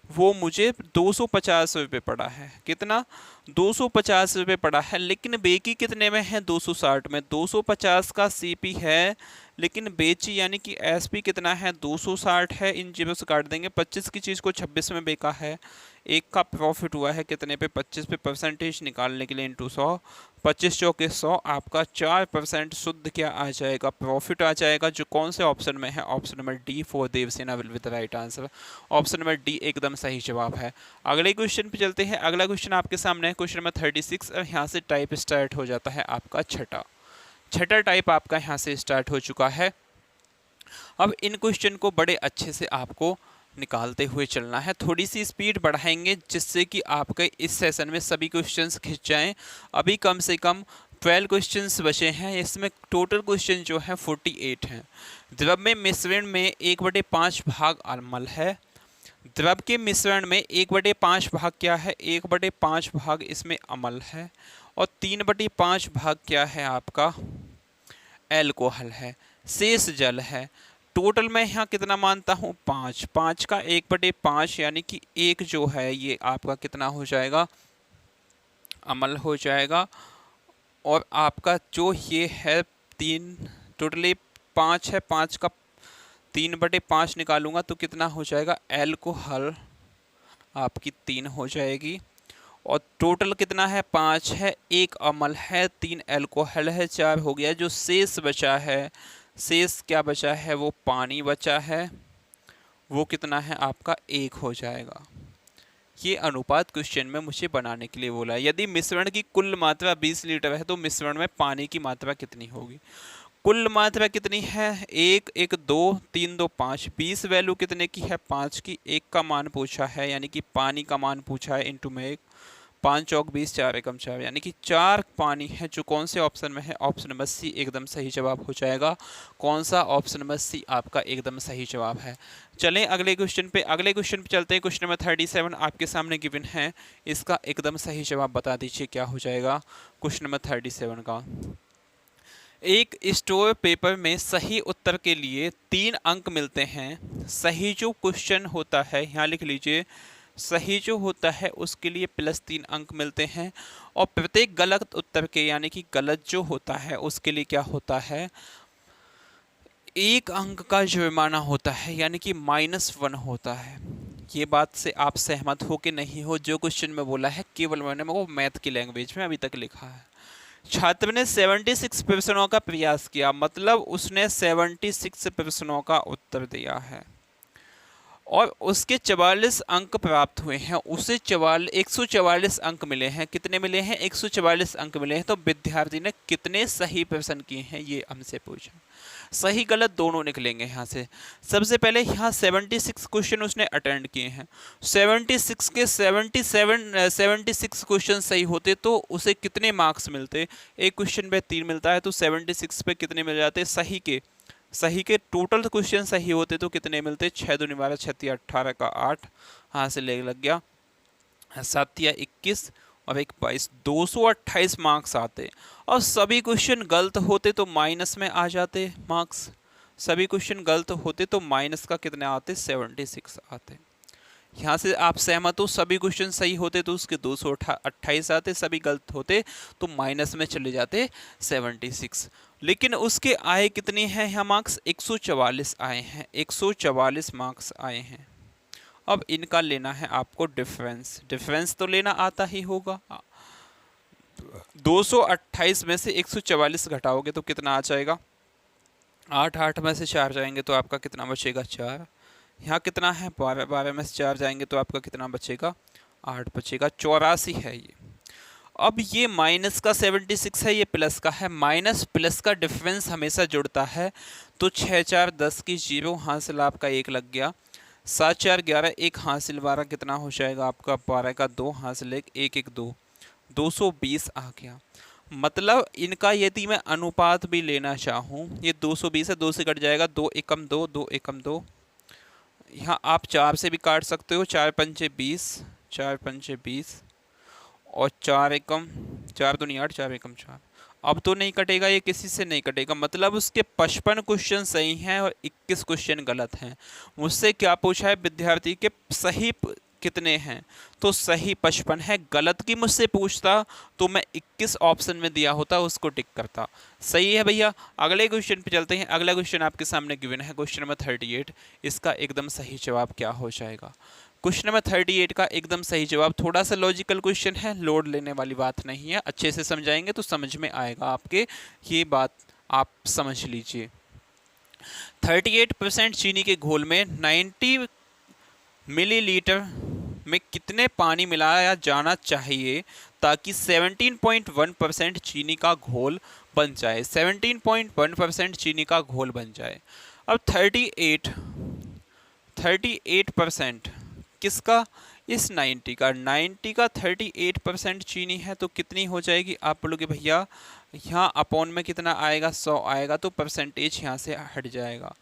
वो मुझे 250 रुपये पड़ा है। कितना? 250 रुपये पड़ा है। लेकिन बेची कितने में है? 260 में। 250 का CP है, लेकिन बेची यानी कि SP कितना है? 260 है। इन जीरो से काट देंगे, 25 की चीज़ को 26 में बेचा है। एक का प्रॉफिट हुआ है कितने पे? 25 पे। परसेंटेज निकालने के लिए इंटू 100, 25 चौके 100, आपका 4% शुद्ध क्या आ जाएगा? प्रॉफिट आ जाएगा, जो कौन से ऑप्शन में है? Option number D for Devasena will be the right answer. Option number D एकदम सही जवाब है। अगले क्वेश्चन पे चलते हैं। अगला क्वेश्चन आपके सामने है, क्वेश्चन नंबर 36, और यहाँ से टाइप स्टार्ट हो जाता है आपका छठा टाइप आपका यहाँ से स्टार्ट हो चुका है। अब इन क्वेश्चन को बड़े अच्छे से आपको निकालते हुए चलना है, थोड़ी सी स्पीड बढ़ाएंगे जिससे कि आपके इस सेशन में सभी क्वेश्चंस खिंच जाएं। अभी कम से कम 12 क्वेश्चंस बचे हैं, इसमें टोटल क्वेश्चन जो है 48 हैं। द्रव में मिश्रण में 1/5 भाग अम्ल है। द्रव के मिश्रण में 1/5 भाग क्या है? 1/5 भाग इसमें अम्ल है, और 3/5 भाग क्या है आपका? एल्कोहल है। शेष जल है। टोटल मैं यहाँ कितना मानता हूँ? 5। 5 का 1/5 यानी कि 1 जो है ये आपका कितना हो जाएगा? अम्ल हो जाएगा। और आपका जो ये है 3, टोटली 5 है, 5 का 3/5 निकालूंगा तो कितना हो जाएगा? एल्कोहल आपकी 3 हो जाएगी। और टोटल कितना है? 5 है, 1 अम्ल है, 3 एल्कोहल है, 4 हो गया। जो शेष बचा है, शेष क्या बचा है? वो पानी बचा है, वो कितना है आपका? 1 हो जाएगा। ये अनुपात क्वेश्चन में मुझे बनाने के लिए बोला है। यदि मिश्रण की कुल मात्रा 20 लीटर है तो मिश्रण में पानी की मात्रा कितनी होगी? कुल मात्रा कितनी है? 1 1 2 3 2 5। 20 वैल्यू कितने की है? 5 की। 1 का मान पूछा है, यानी कि पानी का मान पूछा है, इंटू में 1, 5 चौक 20, 4 एकम 4, यानी कि 4 पानी है, जो कौन से ऑप्शन में है? ऑप्शन नंबर सी एकदम सही जवाब हो जाएगा। कौन सा? ऑप्शन नंबर सी आपका एकदम सही जवाब है। चलें अगले क्वेश्चन पे चलते हैं। क्वेश्चन नंबर 37 आपके सामने गिवन है, इसका एकदम सही जवाब बता दीजिए क्या हो जाएगा क्वेश्चन नंबर 37 का। एक स्टोर पेपर में सही उत्तर के लिए 3 अंक मिलते हैं। सही जो क्वेश्चन होता है, यहाँ लिख लीजिए, सही जो होता है उसके लिए +3 अंक मिलते हैं, और प्रत्येक गलत उत्तर के, यानी कि गलत जो होता है उसके लिए क्या होता है? 1 अंक का जुर्माना होता है, यानी कि -1 होता है। ये बात से आप सहमत हो कि नहीं हो? जो क्वेश्चन में बोला है केवल मैंने वो मैथ की लैंग्वेज में अभी तक लिखा है। छात्र ने 76 प्रश्नों का प्रयास किया, मतलब उसने 76 प्रश्नों का उत्तर दिया है और उसके 44 अंक प्राप्त हुए हैं। उसे 144 अंक मिले हैं। कितने मिले हैं? 144 अंक मिले हैं। तो विद्यार्थी ने कितने सही प्रश्न किए हैं, ये हमसे पूछा। सही गलत दोनों निकलेंगे यहाँ से। सबसे पहले यहाँ 76 क्वेश्चन उसने अटेंड किए हैं। 76 के 76 क्वेश्चन सही होते तो उसे कितने मार्क्स मिलते? एक क्वेश्चन पे 3 मिलता है, तो 76 पे कितने मिल जाते? सही के टोटल क्वेश्चन सही होते तो कितने मिलते? 6 दूनी 12, 6 18 का 8, हाँ से लग गया 7 या 21 और 1 22, 228 मार्क्स आते। और सभी क्वेश्चन गलत होते तो माइनस में आ जाते मार्क्स। सभी क्वेश्चन गलत होते तो माइनस का कितने आते? 76 आते। यहाँ से आप सहमत हो? सभी क्वेश्चन सही होते तो उसके 228 आते, सभी गलत होते तो माइनस में चले जाते 76। लेकिन उसके आए कितने हैं यहाँ मार्क्स? 144 आए हैं। 144 मार्क्स आए हैं। अब इनका लेना है आपको डिफरेंस। डिफरेंस तो लेना आता ही होगा। 228 में से 144 घटाओगे तो कितना आ जाएगा? 8, 8 में से 4 जाएंगे तो आपका कितना बचेगा? 4। यहाँ कितना है? 12, 12 में से 4 जाएंगे तो आपका कितना बचेगा? 8 बचेगा। 84 है ये। अब ये माइनस का 76 है, ये प्लस का है। माइनस प्लस का डिफरेंस हमेशा जुड़ता है। तो 6, 4, 10 की 0 हासिल आपका 1 लग गया। 7, 4, 11, 1 हासिल 12 कितना हो जाएगा आपका? 12 का 2 हासिल 1, 1, 1, 2, 220 आ गया। मतलब इनका यदि मैं अनुपात भी लेना चाहूँ, ये 220 है, 2 से कट जाएगा, 2 एकम 2, 2 एकम 2। यहाँ आप 4 से भी काट सकते हो, 4 पंचे 20, 4 पंचे 20 और 4 एकम 4 दूनी 8, 4 एकम 4। अब तो नहीं कटेगा, ये किसी से नहीं कटेगा। मतलब उसके 55 क्वेश्चन सही हैं और 21 क्वेश्चन गलत हैं। मुझसे क्या पूछा है विद्यार्थी के सही कितने हैं? तो सही 55 है। गलत की मुझसे पूछता तो मैं 21 ऑप्शन में दिया होता, उसको टिक करता। सही है भैया। अगले क्वेश्चन पे चलते हैं। अगला क्वेश्चन आपके सामने गिवन है, क्वेश्चन नंबर 38। इसका एकदम सही जवाब क्या हो जाएगा? क्वेश्चन नंबर 38 का एकदम सही जवाब, थोड़ा सा लॉजिकल क्वेश्चन है, लोड लेने वाली बात नहीं है। अच्छे से समझाएंगे तो समझ में आएगा आपके, ये बात आप समझ लीजिए। 38% चीनी के घोल में 90 मिलीलीटर में कितने पानी मिलाया जाना चाहिए ताकि 17.1% चीनी का घोल बन जाए? 17.1% चीनी का घोल बन जाए। अब 38% किसका? इस 90 का। 90 का 38% चीनी है तो कितनी हो जाएगी? आप बोलोगे भैया यहाँ अपॉन में कितना आएगा? 100 आएगा, तो परसेंटेज यहाँ से हट जाएगा।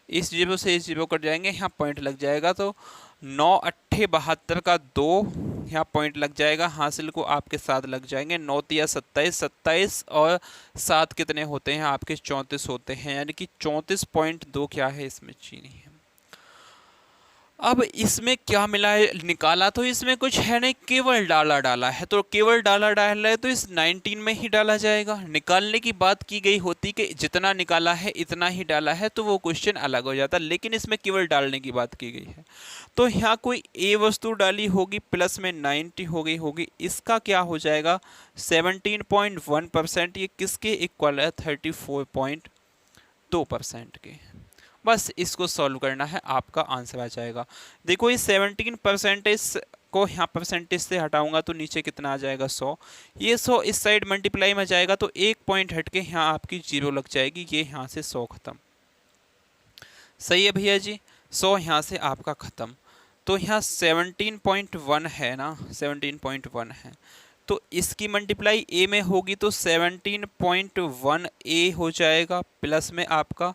इस 0 से इस 0 कट जाएंगे, यहाँ पॉइंट लग जाएगा। तो 9 8 72 का 2 यहाँ पॉइंट लग जाएगा। हासिल को आपके साथ लग जाएंगे। 9 या 27, 27 और 7 कितने होते हैं आपके? 34 होते हैं। यानी कि 34.2 क्या है? इसमें चीनी है। अब इसमें क्या मिला है? निकाला तो इसमें कुछ है नहीं, केवल डाला है। तो केवल डाला है तो इस 19 में ही डाला जाएगा। निकालने की बात की गई होती कि जितना निकाला है इतना ही डाला है, तो वो क्वेश्चन अलग हो जाता। लेकिन इसमें केवल डालने की बात की गई है। तो यहाँ कोई ए वस्तु डाली होगी, प्लस में 90 हो गई होगी। इसका क्या हो जाएगा? 17.1%। ये किसके इक्वल है? 34.2% के। बस इसको सॉल्व करना है, आपका आंसर आ जाएगा। देखो ये 17% को यहाँ परसेंटेज से हटाऊंगा तो नीचे कितना आ जाएगा? 100। ये 100 इस साइड मल्टीप्लाई में जाएगा तो 1 पॉइंट हट के यहाँ आपकी 0 लग जाएगी। ये यहाँ से 100 खत्म। सही है भैया जी। 100 यहाँ से आपका खत्म। तो यहाँ 17.1 है ना, 17.1 है। तो इसकी मल्टीप्लाई ए में होगी तो 17.1 ए हो जाएगा, प्लस में आपका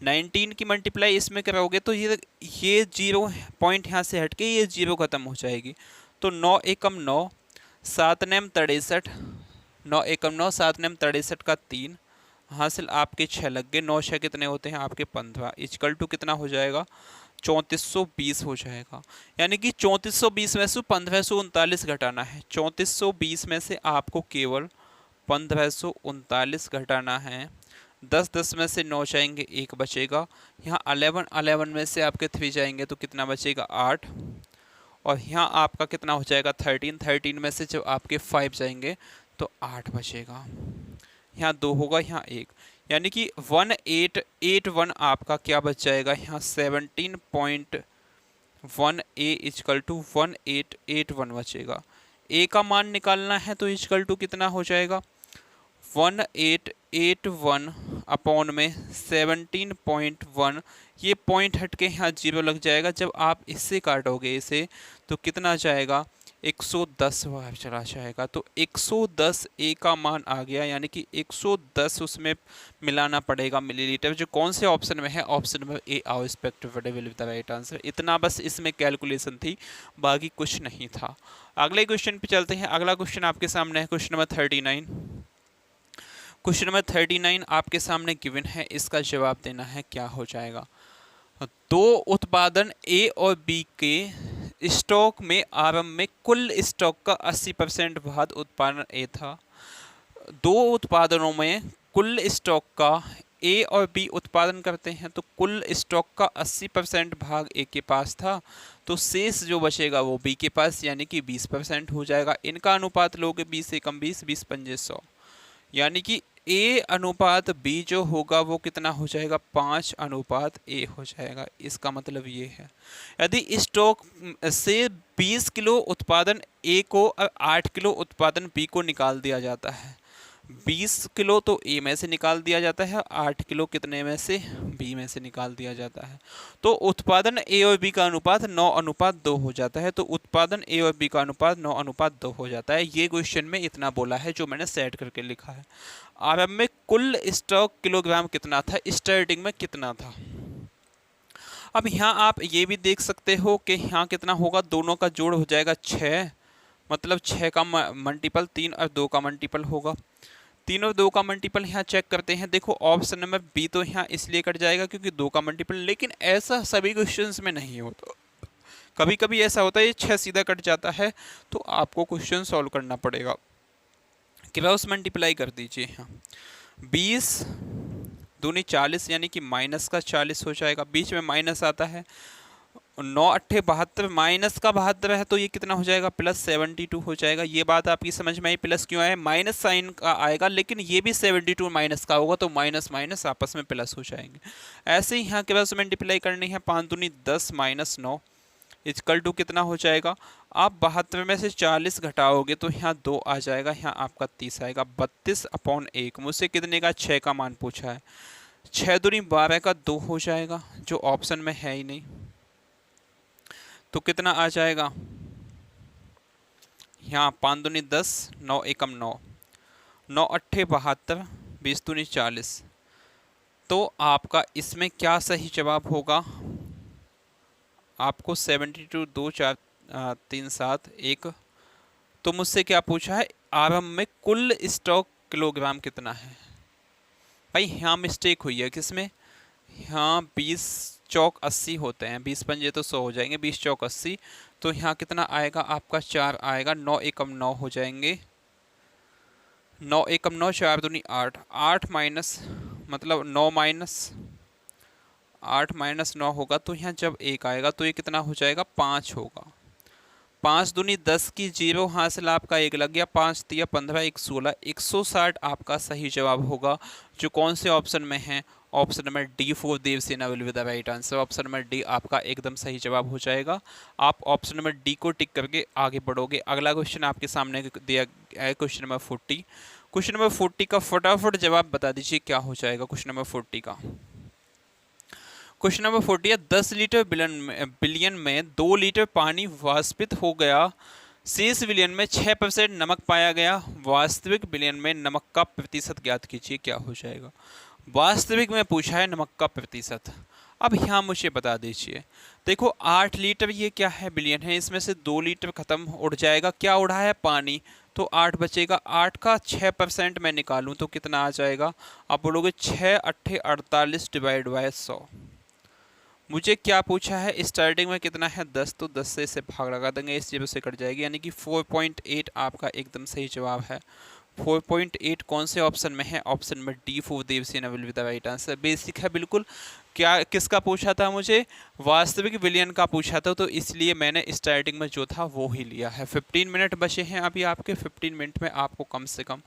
19 की मल्टीप्लाई इसमें कराओगे तो ये 0 पॉइंट यहाँ से हट के ये 0 खत्म हो जाएगी। तो 9 एकम 9, 7 नेम 63, 9 एकम 9, 7 नेम 63 का 3 हासिल आपके 6 लग गए। 9 6 कितने होते हैं आपके? 15। इक्वल टू कितना हो जाएगा? 3420 हो जाएगा। यानी कि 3420 में से 1539 घटाना है। 3420 में से आपको केवल 1539 घटाना है। 10 10 में से 9 जाएंगे, 1 बचेगा। यहाँ 11 11 में से आपके 3 जाएंगे तो कितना बचेगा? 8। और यहाँ आपका कितना हो जाएगा? 13 13 में से जब आपके 5 जाएंगे तो 8 बचेगा। यहाँ 2 होगा, यहाँ 1, यानी कि 1881 आपका क्या बच जाएगा? यहाँ 17.1 ए इक्वल टू 1881 बचेगा। ए का मान निकालना है तो इक्वल टू कितना हो जाएगा? 1881 अपॉन में 17.1। ये पॉइंट हट के यहाँ 0 लग जाएगा। जब आप इससे काटोगे इसे तो कितना जाएगा? 110 बार चला जाएगा। तो 110 ए का मान आ गया, यानी कि 110 उसमें मिलाना पड़ेगा मिलीलीटर। जो कौन से ऑप्शन में है? ऑप्शन में A. Our respective will the right answer. इतना बस इसमें कैलकुलेशन थी, बाकी कुछ नहीं था। अगले क्वेश्चन पे चलते हैं। अगला क्वेश्चन आपके सामने है क्वेश्चन नंबर 39। क्वेश्चन नंबर 39 आपके सामने गिवन है। इसका जवाब देना है, क्या हो जाएगा? 2 उत्पादन ए और बी के स्टॉक में आरंभ में कुल स्टॉक का 80% भाग उत्पादन ए था। 2 उत्पादनों में कुल स्टॉक का ए और बी उत्पादन करते हैं तो कुल स्टॉक का 80% भाग ए के पास था, तो शेष जो बचेगा वो बी के पास, यानी कि 20% हो जाएगा। इनका अनुपात लोगे 20 एकम 20, 20 पंजे 100, यानी कि ए अनुपात बी जो होगा वो कितना हो जाएगा, 5 अनुपात ए हो जाएगा। इसका मतलब ये है यदि स्टॉक से 20 किलो उत्पादन ए को और 8 किलो उत्पादन बी को निकाल दिया जाता है, 20 किलो तो ए में से निकाल दिया जाता है, 8 किलो कितने में से, बी में से निकाल दिया जाता है, तो उत्पादन ए और बी का अनुपात 9:2 हो जाता है। तो उत्पादन ए और बी का अनुपात 9:2 हो जाता है। ये क्वेश्चन में इतना बोला है जो मैंने सेट करके लिखा है। आरंभ में कुल स्टॉक किलोग्राम कितना था, स्टार्टिंग में कितना था। अब यहाँ आप ये भी देख सकते हो कि यहाँ कितना होगा, दोनों का जोड़ हो जाएगा 6, मतलब 6 का मल्टीपल 3 और 2 का मल्टीपल होगा। 3 और 2 का मल्टीपल यहाँ चेक करते हैं। देखो ऑप्शन नंबर बी तो यहाँ इसलिए कट जाएगा क्योंकि 2 का मल्टीपल, लेकिन ऐसा सभी क्वेश्चंस में नहीं होता, कभी कभी ऐसा होता है ये 6 सीधा कट जाता है, तो आपको क्वेश्चन सॉल्व करना पड़ेगा। क्रॉस मल्टीप्लाई कर दीजिए यहाँ, 20 दूनी 40 यानी कि माइनस का 40 हो जाएगा, बीच में माइनस आता है, 9 8 72 माइनस का 72 है तो ये कितना हो जाएगा, +72 हो जाएगा। ये बात आपकी समझ में आई, प्लस क्यों आया, माइनस साइन का आएगा, लेकिन ये भी 72 माइनस का होगा तो माइनस माइनस आपस में प्लस हो जाएंगे। ऐसे ही यहाँ क्रॉस मल्टीप्लाई करनी है, 5 दूनी 10 - 9 इक्वल टू कितना हो जाएगा, आप 72 में से 40 घटाओगे तो यहाँ 2 आ जाएगा, यहाँ आपका 30 आएगा। 32/1 मुझसे कितने का, 6 का मान पूछा है, 6 दूनी 12 का 2 हो जाएगा, जो ऑप्शन में है ही नहीं, तो कितना आ जाएगा, यहाँ 5 दूनी 10, 9 एकम 9, 9 8 72, 20 दूनी 40, तो आपका इसमें क्या सही जवाब होगा, आपको 72 2 4 3 7 1, तो मुझसे क्या पूछा है, आरंभ में कुल स्टॉक किलोग्राम कितना है। भाई यहाँ मिस्टेक हुई है, किसमें, यहाँ 20 चौक 80 होते हैं, 20 पंजे तो 100 हो जाएंगे, 20 चौक 80, तो यहाँ कितना आएगा आपका 4 आएगा, 9 एकम 9 हो जाएंगे, 9 एकम 9, 4 दूनी 8, 8 माइनस मतलब 9 माइनस 8 - 9 होगा, तो यहाँ जब 1 आएगा तो ये कितना हो जाएगा, 5 होगा। 5 दूनी 10 की 0 हासिल, आपका 1 लग गया, 5 तिया 15, 1 16, 160 आपका सही जवाब होगा, जो कौन से ऑप्शन में है, option number D for Devasena will be the right answer. Option number D आपका एकदम सही जवाब हो जाएगा। आप ऑप्शन नंबर डी को टिक करके आगे बढ़ोगे। अगला क्वेश्चन आपके सामने दिया गया है, क्वेश्चन नंबर 40। क्वेश्चन नंबर 40 का फटाफट जवाब बता दीजिए क्या हो जाएगा। क्वेश्चन नंबर 40 का क्वेश्चन नंबर 40 है, 10 लीटर बिलियन में 2 लीटर पानी वाष्पित हो गया, शेष विलियन में 6% नमक पाया गया, वास्तविक विलियन में नमक का प्रतिशत ज्ञात कीजिए, क्या हो जाएगा। वास्तविक में पूछा है नमक का प्रतिशत। अब यहाँ मुझे बता दीजिए, देखो 8 लीटर ये क्या है, बिलियन है, इसमें से 2 लीटर खत्म उड़ जाएगा, क्या उड़ा है, पानी, तो 8 बचेगा। 8 का 6% मैं निकालूं तो कितना आ जाएगा, आप बोलोगे 6 8 48 डिवाइड बाय 100। मुझे क्या पूछा है, स्टार्टिंग में कितना है 10, तो 10 से इसे भाग लगा देंगे, इस 0 से कट जाएगी, यानी कि 4.8 आपका एकदम सही जवाब है। 4.8 कौन से ऑप्शन में है, ऑप्शन में D for Devasena will be the right answer. Basic है बिल्कुल। क्या किसका पूछा था मुझे, वास्तविक विलियन का पूछा था, तो इसलिए मैंने स्टार्टिंग में जो था वो ही लिया है। 15 मिनट बचे हैं अभी आपके, 15 मिनट में आपको कम से कम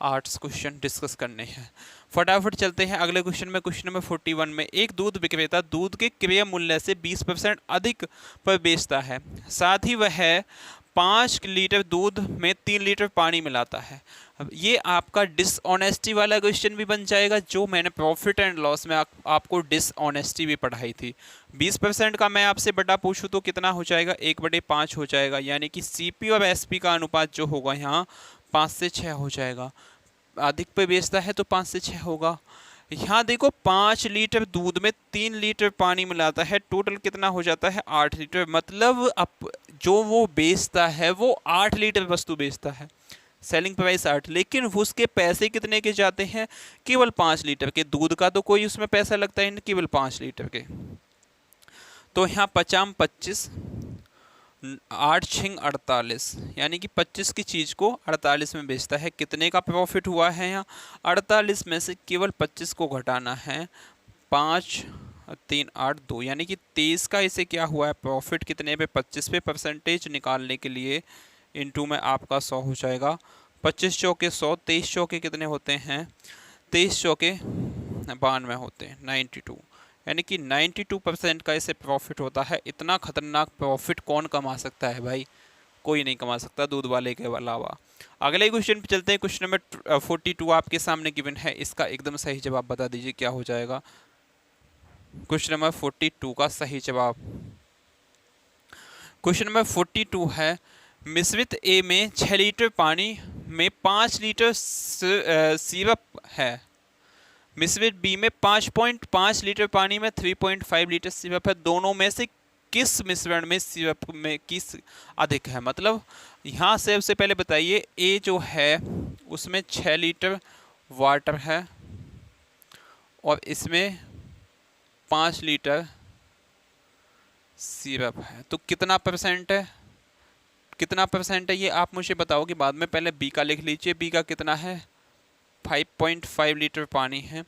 8 क्वेश्चन डिस्कस करने हैं। फटाफट चलते हैं अगले क्वेश्चन में। क्वेश्चन नंबर 41 में, एक दूध विक्रेता दूध के क्रय मूल्य से 20% अधिक पर बेचता है, साथ ही वह 5 लीटर दूध में 3 लीटर पानी मिलाता है। अब ये आपका डिसऑनेस्टी वाला क्वेश्चन भी बन जाएगा, जो मैंने प्रॉफिट एंड लॉस में आपको डिसऑनेस्टी भी पढ़ाई थी। 20% का मैं आपसे बटा पूछूं तो कितना हो जाएगा, 1/5 हो जाएगा, यानी कि सीपी और एसपी का अनुपात जो होगा यहाँ 5 से 6 हो जाएगा। अधिक पे बेचता है तो 5 से 6 होगा। यहाँ देखो 5 लीटर दूध में 3 लीटर पानी मिलाता है, टोटल कितना हो जाता है 8 लीटर। मतलब अब जो वो बेचता है वो 8 लीटर वस्तु बेचता है, सेलिंग प्राइस 8, लेकिन उसके पैसे कितने के जाते हैं, केवल 5 लीटर के। दूध का तो कोई उसमें पैसा लगता है नहीं, केवल 5 लीटर के। तो यहाँ 50 25 8 छिंग 48, यानी कि 25 की चीज़ को 48 में बेचता है। कितने का प्रॉफिट हुआ है यहाँ? 48 में से केवल 25 को घटाना है, 5 3 8 2, यानी कि 23 का इसे क्या हुआ है प्रॉफिट, कितने पे? 25 पे। परसेंटेज निकालने के लिए इनटू में आपका 100 हो जाएगा। 25 चौके 100, 23 चौके कितने होते हैं? 23 चौके 92 होते हैं, 92, यानी कि 92% का इसे प्रॉफिट होता है। इतना खतरनाक प्रॉफिट कौन कमा सकता है भाई? कोई नहीं कमा सकता दूध वाले के अलावा। अगले क्वेश्चन पे चलते हैं। क्वेश्चन नंबर 42 आपके सामने गिवन है, इसका एकदम सही जवाब बता दीजिए क्या हो जाएगा। क्वेश्चन नंबर 42 का सही जवाब, क्वेश्चन नंबर 42 है, मिश्रित ए में 6 लीटर पानी में 5 लीटर सिरप है। मिश्रित बी में 5.5 लीटर पानी में 3.5 लीटर सिरप है। दोनों में से किस मिश्रण में सिरप में किस अधिक है? मतलब यहाँ से सबसे पहले बताइए, ए जो है उसमें 6 लीटर वाटर है और इसमें 5 लीटर सिरप है, तो कितना परसेंट है? कितना परसेंट है ये आप मुझे बताओगे बाद में। पहले बी का लिख लीजिए। बी का कितना है? 5.5 लीटर पानी है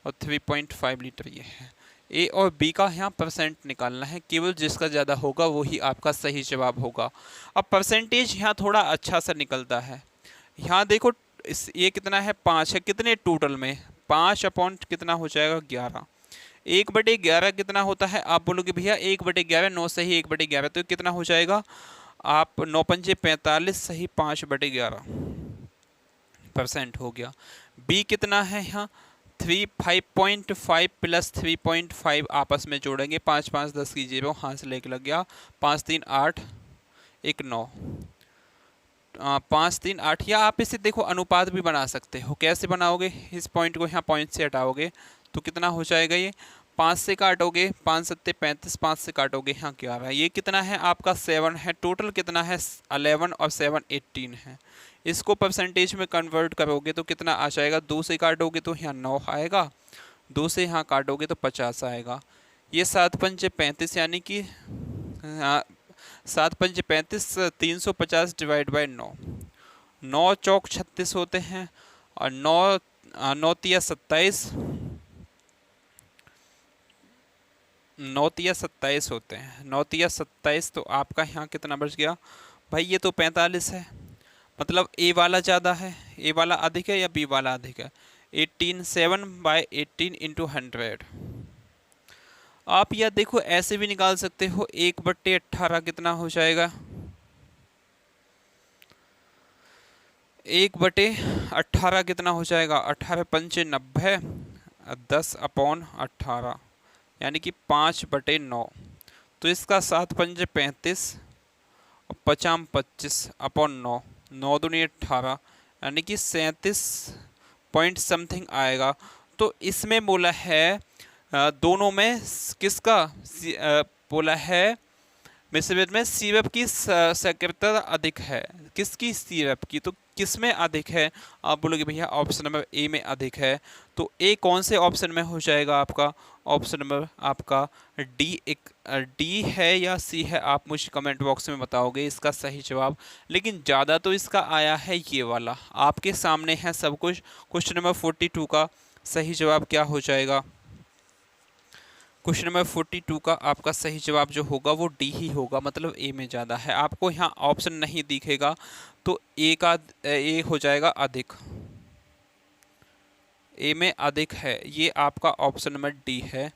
और 3.5 लीटर ये है। ए और बी का यहाँ परसेंट निकालना है, केवल जिसका ज़्यादा होगा वही आपका सही जवाब होगा। अब परसेंटेज यहाँ थोड़ा अच्छा सा निकलता है। यहाँ देखो ये कितना है? 5 है। कितने टोटल में? 5 अपॉन कितना हो जाएगा? 11। 1/11 कितना होता है? आप बोलोगे भैया 1/11, 9 सही 1/11, तो कितना हो जाएगा? आप 9 पंजे 45 सही 5/11% हो गया। बी कितना है यहाँ? 5.5 प्लस 3.5 आपस में जोड़ेंगे, 5 5 10 की 0, हाथ से लेके लग गया। 5 3 8 1 9, 5 3 8, या आप इसे देखो अनुपात भी बना सकते हो। कैसे बनाओगे? इस पॉइंट को यहाँ पॉइंट से हटाओगे तो कितना हो जाएगा? ये 5 से काटोगे 5 7 35, 5 से काटोगे यहाँ 11, ये कितना है आपका? 7 है। टोटल कितना है? 11 और 7 18 है। इसको परसेंटेज में कन्वर्ट करोगे तो कितना आ जाएगा? 2 से काटोगे तो यहाँ 9 आएगा, 2 से यहाँ काटोगे तो 50 आएगा। ये 7 पंजे 35, यानी कि 7 पंजे 35, 350 डिवाइड बाई 9, 9 चौक 36 होते हैं और 9 तिया 27, 9 तिया 27 होते हैं, 9 तिया 27, तो आपका यहाँ कितना बच गया भाई? ये तो 45 है। मतलब ए वाला ज़्यादा है, ए वाला अधिक है या बी वाला अधिक है? 18, 7/18 इंटू 100। आप यह देखो ऐसे भी निकाल सकते हो, 1/18 कितना हो जाएगा? 1/18 कितना हो जाएगा? 18 पंचे 90, 10/18, यानी कि 5/9। तो इसका 7 पंजे 35 और 50 25/9, 9 दूनी 18, यानी कि 37 पॉइंट समथिंग आएगा। तो इसमें बोला है दोनों में किसका बोला है? मिश्रित में सिरप की सांद्रता अधिक है। किसकी? सिरप की। तो किस में अधिक है? आप बोलोगे भैया ऑप्शन नंबर ए में अधिक है। तो ए कौन से ऑप्शन में हो जाएगा आपका? ऑप्शन नंबर आपका डी। एक डी है या सी है? आप मुझे कमेंट बॉक्स में बताओगे इसका सही जवाब। लेकिन ज़्यादा तो इसका आया है ये वाला, आपके सामने है सब कुछ। क्वेश्चन नंबर 42 का सही जवाब क्या हो जाएगा? क्वेश्चन नंबर 42 का आपका सही जवाब जो होगा वो डी ही होगा, मतलब ए में ज़्यादा है। आपको यहाँ ऑप्शन नहीं दिखेगा तो ए हो जाएगा अधिक, ए में अधिक है, ये आपका ऑप्शन नंबर डी है।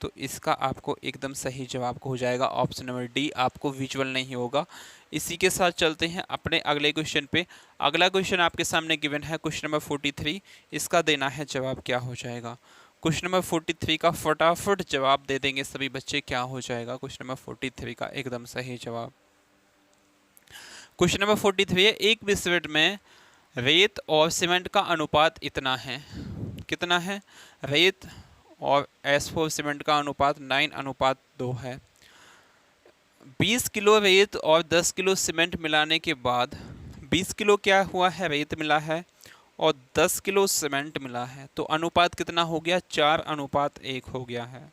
तो इसका आपको एकदम सही जवाब हो जाएगा ऑप्शन नंबर डी, आपको विजुअल नहीं होगा। इसी के साथ चलते हैं अपने अगले क्वेश्चन पे। अगला क्वेश्चन आपके सामने गिवन है क्वेश्चन नंबर 43, इसका देना है जवाब क्या हो जाएगा। क्वेश्चन नंबर 43 का फटाफट जवाब दे देंगे सभी बच्चे, क्या हो जाएगा क्वेश्चन नंबर 43 का एकदम सही जवाब। क्वेश्चन नंबर 43 है, एक मिश्रण में रेत और सीमेंट का अनुपात इतना है। कितना है? रेत और S4 सीमेंट का अनुपात 9:2 है। 20 किलो रेत और 10 किलो सीमेंट मिलाने के बाद 20 किलो क्या हुआ है? रेत मिला है और 10 किलो सीमेंट मिला है, तो अनुपात कितना हो गया? 4:1 हो गया है।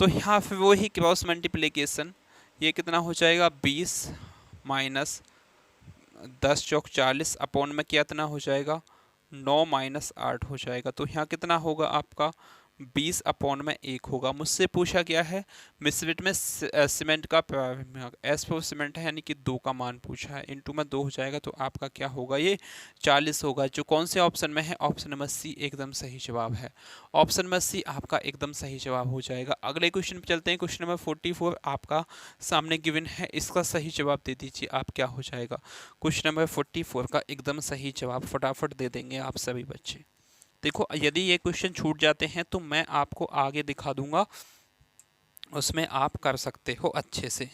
तो यहाँ फिर वही क्रॉस मल्टीप्लिकेशन, ये कितना हो जाएगा 20 माइनस 10 चौक 40 अपॉन में कितना हो जाएगा 9 माइनस 8 हो जाएगा। तो यहाँ कितना होगा आपका 20 अपॉन में 1 होगा। मुझसे पूछा गया है मिश्रित में सीमेंट का एस फोर सीमेंट है यानी कि 2 का मान पूछा है, इंटू में 2 हो जाएगा तो आपका क्या होगा ये 40 होगा। जो कौन से ऑप्शन में है, ऑप्शन नंबर सी एकदम सही जवाब है। ऑप्शन नंबर सी आपका एकदम सही जवाब हो जाएगा। अगले क्वेश्चन पे चलते हैं। क्वेश्चन नंबर 44 आपका सामने गिवन है, इसका सही जवाब दे दीजिए आप, क्या हो जाएगा। क्वेश्चन नंबर 44 का एकदम सही जवाब फटाफट दे देंगे आप सभी बच्चे। देखो यदि ये क्वेश्चन छूट जाते हैं तो मैं आपको आगे दिखा दूंगा, उसमें आप कर सकते हो अच्छे से।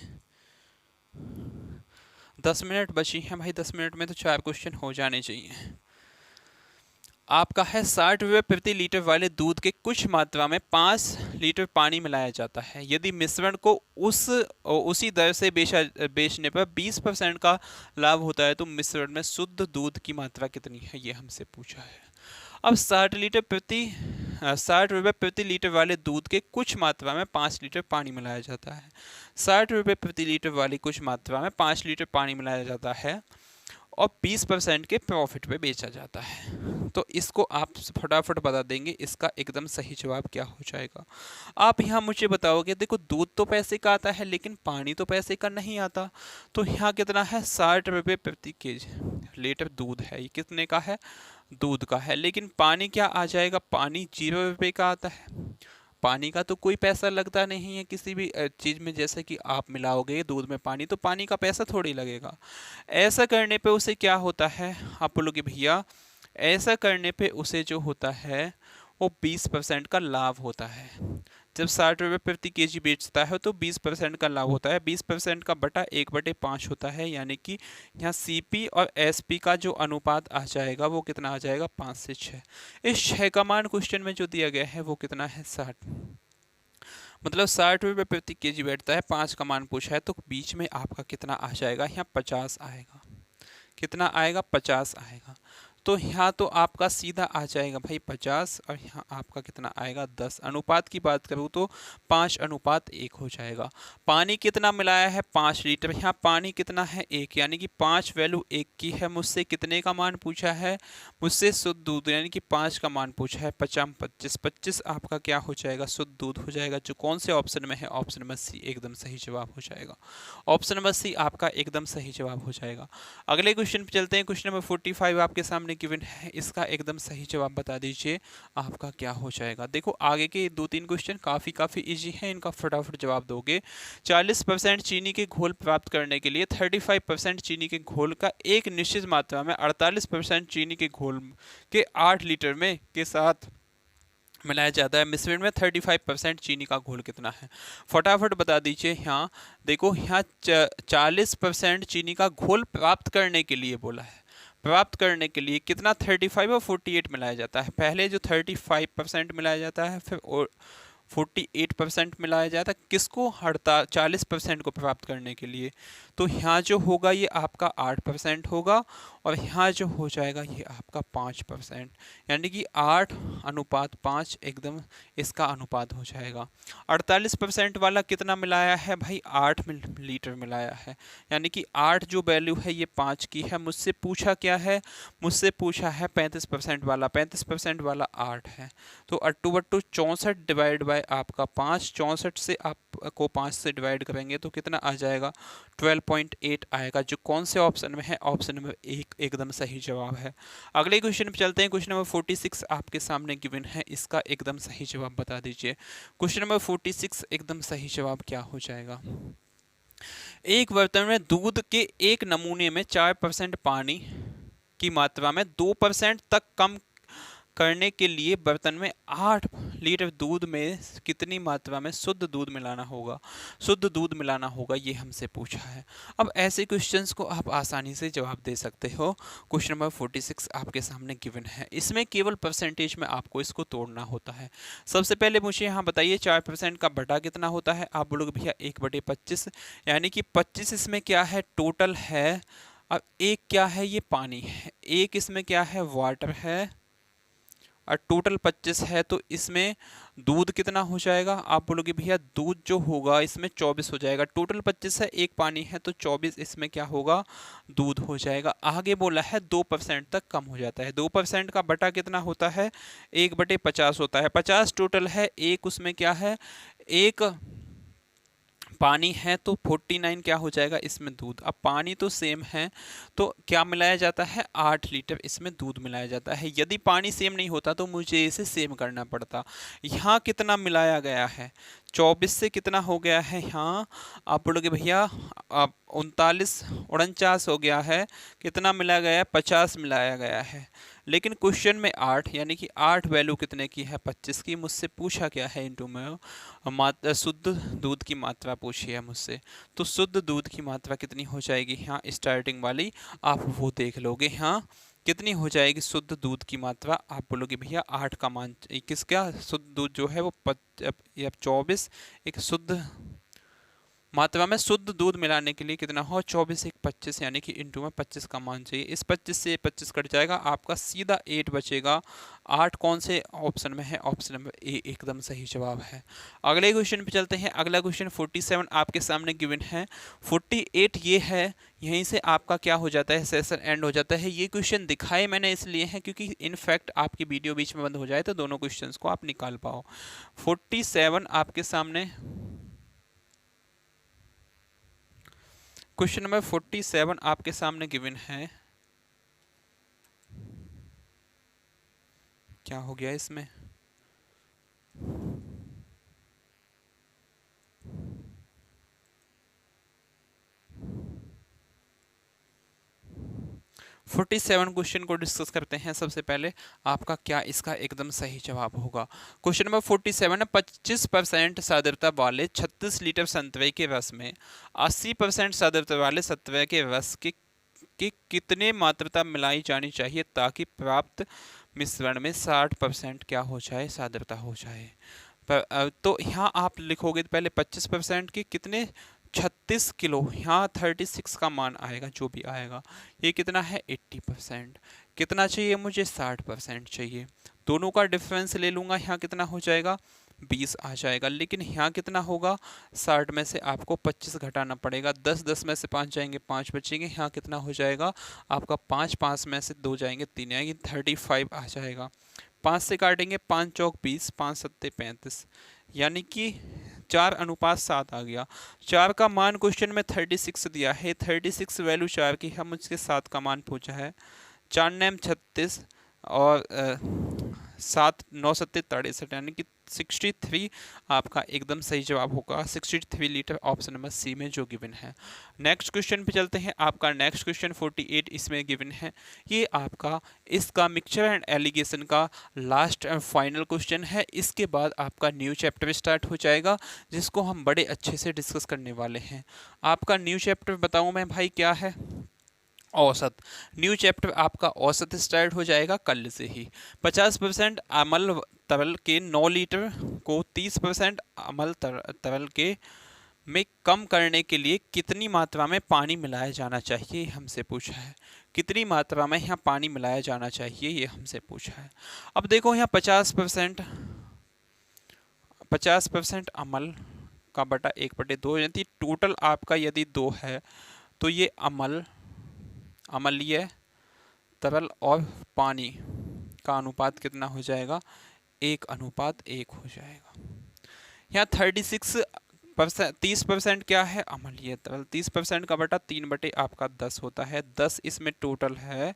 10 मिनट बची हैं भाई, 10 मिनट में तो 4 क्वेश्चन हो जाने चाहिए। आपका है 60 रुपये प्रति लीटर वाले दूध के कुछ मात्रा में 5 लीटर पानी मिलाया जाता है। यदि मिश्रण को उसी दर से बेचने पर 20% का लाभ होता है तो मिश्रण में शुद्ध दूध की मात्रा कितनी है, ये हमसे पूछा है। अब 60 रुपये प्रति लीटर वाले दूध के कुछ मात्रा में 5 लीटर पानी मिलाया जाता है। 60 रुपये प्रति लीटर वाली कुछ मात्रा में 5 लीटर पानी मिलाया जाता है और 20% के प्रॉफिट पे बेचा जाता है। तो इसको आप फटाफट बता देंगे, इसका एकदम सही जवाब क्या हो जाएगा। आप यहाँ मुझे बताओगे देखो दूध तो पैसे का आता है लेकिन पानी तो पैसे का नहीं आता। तो यहाँ कितना है 60 रुपये प्रति लीटर दूध है, ये कितने का है, दूध का है। लेकिन पानी क्या आ जाएगा, पानी 0 रुपये का आता है। पानी का तो कोई पैसा लगता नहीं है किसी भी चीज़ में, जैसे कि आप मिलाओगे दूध में पानी तो पानी का पैसा थोड़ी लगेगा। ऐसा करने पे उसे क्या होता है, आप बोलोगे भैया ऐसा करने पे उसे जो होता है वो 20% का लाभ होता है। जब 60 रुपये प्रति केजी बेचता है तो 20% का लाभ होता है। 20% का बटा 1/5 होता है, यानी कि यहाँ सीपी और एसपी का जो अनुपात आ जाएगा वो कितना आ जाएगा 5 से 6। इस 6 का मान क्वेश्चन में जो दिया गया है वो कितना है 60, मतलब 60 रुपये प्रति केजी बैठता है, 5 का मान पूछा है तो बीच में आपका कितना आ जाएगा, यहाँ 50 आएगा। कितना आएगा 50 आएगा। तो यहाँ तो आपका सीधा आ जाएगा भाई 50 और यहाँ आपका कितना आएगा 10। अनुपात की बात करूँ तो 5:1 हो जाएगा। पानी कितना मिलाया है 5 लीटर, यहाँ पानी कितना है 1, यानी कि 5 वैल्यू 1 की है। मुझसे कितने का मान पूछा है, मुझसे शुद्ध दूध यानी कि 5 का मान पूछा है। 5×5 25 आपका क्या हो जाएगा शुद्ध दूध हो जाएगा। जो कौन से ऑप्शन में है, ऑप्शन नंबर सी एकदम सही जवाब हो जाएगा। ऑप्शन नंबर सी आपका एकदम सही जवाब हो जाएगा। अगले क्वेश्चन पे चलते हैं। क्वेश्चन नंबर 45 आपके सामने गिवन है, इसका एकदम सही जवाब बता दीजिए आपका क्या हो जाएगा। देखो आगे के 2-3 क्वेश्चन काफ़ी इजी हैं, इनका फटाफट जवाब दोगे। 40% चीनी के घोल प्राप्त करने के लिए 35% चीनी के घोल का एक निश्चित मात्रा में 48% चीनी के घोल के 8 लीटर में के साथ मिलाया जाता है। मिश्रण में 35% चीनी का घोल कितना है, फटाफट बता दीजिए। यहाँ देखो यहाँ 40% चीनी का घोल प्राप्त करने के लिए बोला है। प्राप्त करने के लिए कितना 35 और 48 मिलाया जाता है। पहले जो 35% मिलाया जाता है फिर 48% मिलाया जाता है किसको, 40% को प्राप्त करने के लिए। तो यहाँ जो होगा ये आपका 8% होगा और यहाँ जो हो जाएगा ये आपका 5%, यानी कि 8:5 एकदम इसका अनुपात हो जाएगा। 48% वाला कितना मिलाया है भाई, 8 लीटर मिलाया है, यानी कि 8 जो वैल्यू है ये 5 की है। मुझसे पूछा क्या है, मुझसे पूछा है 35% वाला, 35% वाला 8 है। तो 8×2 64 डिवाइड बाय आपका 5, 64 से आपको 5 से डिवाइड करेंगे तो कितना आ जाएगा 12.8 आएगा। जो कौन से ऑप्शन में है, ऑप्शन नंबर 1 एकदम सही जवाब है। अगले क्वेश्चन पे चलते हैं। क्वेश्चन नंबर 46 आपके सामने गिवन है, इसका एकदम सही जवाब बता दीजिए। क्वेश्चन नंबर 46 एकदम सही जवाब क्या हो जाएगा। एक बर्तन में दूध के एक नमूने में 4% पानी की मात्रा में 2% तक कम करने के लिए बर्तन में 8 लीटर दूध में कितनी मात्रा में शुद्ध दूध मिलाना होगा, शुद्ध दूध मिलाना होगा, ये हमसे पूछा है। अब ऐसे क्वेश्चंस को आप आसानी से जवाब दे सकते हो। क्वेश्चन नंबर 46 आपके सामने गिवन है, इसमें केवल परसेंटेज में आपको इसको तोड़ना होता है। सबसे पहले मुझे यहाँ बताइए 4% का बटा कितना होता है। आप बोलोगे भैया 1/25, यानी कि 25 इसमें क्या है टोटल है। अब 1 क्या है, ये पानी है। 1 इसमें क्या है, वाटर है। और टोटल 25 है, तो इसमें दूध कितना हो जाएगा? आप बोलोगे भैया दूध जो होगा इसमें 24 हो जाएगा। टोटल 25 है, एक पानी है, तो 24 इसमें क्या होगा? दूध हो जाएगा। आगे बोला है 2% तक कम हो जाता है। 2% का बटा कितना होता है? 1/50 होता है। 50 टोटल है, एक उसमें क्या है? एक पानी है, तो 49 क्या हो जाएगा? इसमें दूध। अब पानी तो सेम है, तो क्या मिलाया जाता है? 8 लीटर इसमें दूध मिलाया जाता है। यदि पानी सेम नहीं होता तो मुझे इसे सेम करना पड़ता। यहाँ कितना मिलाया गया है? 24 से कितना हो गया है यहाँ? आप बोलोगे भैया अब 39 हो गया है। कितना मिलाया गया है? 50 मिलाया गया है। लेकिन क्वेश्चन में 8, यानी कि 8 वैल्यू कितने की है? 25 की। मुझसे पूछा क्या है? इनटू में शुद्ध दूध की मात्रा पूछी है मुझसे। तो शुद्ध दूध की मात्रा कितनी हो जाएगी? यहाँ स्टार्टिंग वाली आप वो देख लोगे। यहाँ कितनी हो जाएगी शुद्ध दूध की मात्रा? आप बोलोगे भैया 8 का मान किसका? शुद्ध दूध जो है वो 24, एक शुद्ध मात्रा में शुद्ध दूध मिलाने के लिए कितना हो? 24 एक 25, यानी कि इंटू में 25 का मान चाहिए। इस 25 से 25 कट जाएगा, आपका सीधा 8 बचेगा। 8 कौन से ऑप्शन में है? ऑप्शन नंबर ए एकदम सही जवाब है। अगले क्वेश्चन पे चलते हैं। अगला क्वेश्चन 47 आपके सामने गिवन है। 48 ये है, यहीं से आपका क्या हो जाता है? सेशन एंड हो जाता है। ये क्वेश्चन दिखाए मैंने इसलिए हैं क्योंकि इनफैक्ट आपकी वीडियो बीच में बंद हो जाए तो दोनों क्वेश्चंस को आप निकाल पाओ। 47 आपके सामने, क्वेश्चन नंबर 47 आपके सामने गिवन है। क्या हो गया इसमें? फोर्टी सेवन क्वेश्चन को डिस्कस करते हैं। सबसे पहले आपका क्या इसका एकदम सही जवाब होगा? क्वेश्चन नंबर 47 है। 25% साद्रता वाले 36 लीटर संतरे के रस में 80% साद्रता वाले संतरे के रस की कितने मात्रा मिलाई जानी चाहिए ताकि प्राप्त मिश्रण में 60% क्या हो जाए? साद्रता हो जाए। तो यहाँ आप लिखोगे पहले 25% के कितने? 36 किलो। यहाँ 36 का मान आएगा जो भी आएगा। ये कितना है? 80%। कितना चाहिए मुझे? 60% चाहिए। दोनों का डिफरेंस ले लूँगा, यहाँ कितना हो जाएगा? 20 आ जाएगा। लेकिन यहाँ कितना होगा? 60 में से आपको 25 घटाना पड़ेगा। 10 में से 5 जाएंगे, 5 बचेंगे। यहाँ कितना हो जाएगा आपका? 5 में से 2 जाएंगे, 3 आएंगे, 35 आ जाएगा। 5 से काटेंगे, 5 चौक 20, 5 सत्ते 35, यानी कि 4:7 आ गया। 4 का मान क्वेश्चन में 36 दिया है। 36 वैल्यू 4 की है, मुझसे 7 का मान पूछा है। 4 नेम 36 और 7 9 सत्ते 63, यानी कि 63 आपका एकदम सही जवाब होगा। 63 लीटर, ऑप्शन नंबर सी में जो गिवन है। नेक्स्ट क्वेश्चन पे चलते हैं। आपका नेक्स्ट क्वेश्चन 48 इसमें गिवन है। ये आपका इसका मिक्सचर एंड एलिगेशन का लास्ट एंड फाइनल क्वेश्चन है। इसके बाद आपका न्यू चैप्टर स्टार्ट हो जाएगा, जिसको हम बड़े अच्छे से डिस्कस करने वाले हैं। आपका न्यू चैप्टर बताऊं मैं भाई क्या है? औसत। न्यू चैप्टर आपका औसत स्टार्ट हो जाएगा कल से ही। 50% अमल तरल के 9 लीटर को 30% अमल तरल के में कम करने के लिए कितनी मात्रा में पानी मिलाया जाना चाहिए? हमसे पूछा है। कितनी मात्रा में यहाँ पानी मिलाया जाना चाहिए, ये हमसे पूछा है। अब देखो यहाँ 50% अमल का बटा 1/2, यदि टोटल आपका यदि 2 है तो ये अम्लीय तरल और पानी का अनुपात कितना हो जाएगा? 1:1 हो जाएगा। यहाँ 30% क्या है? अम्लीय तरल। 30% का बटा 3 आपका 10 होता है। 10 इसमें टोटल है,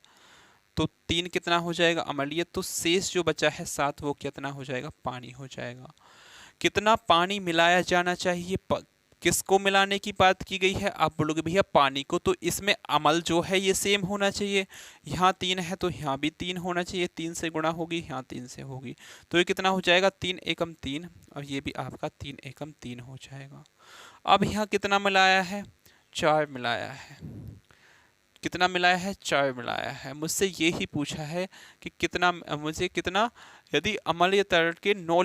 तो 3 कितना हो जाएगा? अम्लीय। तो शेष जो बचा है 7, वो कितना हो जाएगा? पानी हो जाएगा। कितना पानी मिलाया जाना चाहिए? किसको मिलाने की बात की गई है? आप बोलोगे भैया पानी को। तो इसमें अमल जो है ये सेम होना चाहिए। यहाँ 3 है तो यहाँ भी 3 होना चाहिए। 3 से गुणा होगी, यहाँ 3 से होगी, तो ये कितना हो जाएगा? 3 एकम 3, और ये भी आपका 3 एकम 3 हो जाएगा। अब यहाँ कितना मिलाया है? 4 मिलाया है। कितना मिलाया है? 4 मिलाया है। मुझसे ये ही पूछा है कि कितना, मुझे कितना, यदि अम्लीय तरल के 9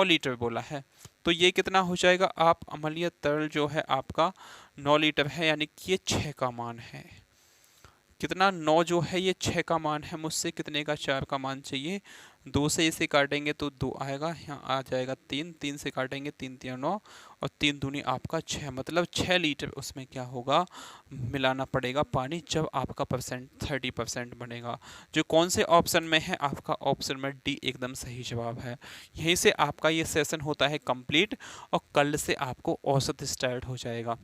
लीटर बोला है, तो ये कितना हो जाएगा? आप अम्लीय तरल जो है आपका 9 लीटर है, यानी कि ये 6 का मान है। कितना 9 जो है ये 6 का मान है, मुझसे कितने का 4 का मान चाहिए। 2 से इसे काटेंगे तो 2 आएगा, यहाँ आ जाएगा 3, 3 से काटेंगे 3 3 9 और 3 दूनी आपका 6, मतलब 6 लीटर उसमें क्या होगा, मिलाना पड़ेगा पानी, जब आपका परसेंट 30% बनेगा। जो कौन से ऑप्शन में है, आपका ऑप्शन में डी एकदम सही जवाब है। यहीं से आपका ये सेशन होता है कंप्लीट और कल से आपको औसत स्टार्ट हो जाएगा।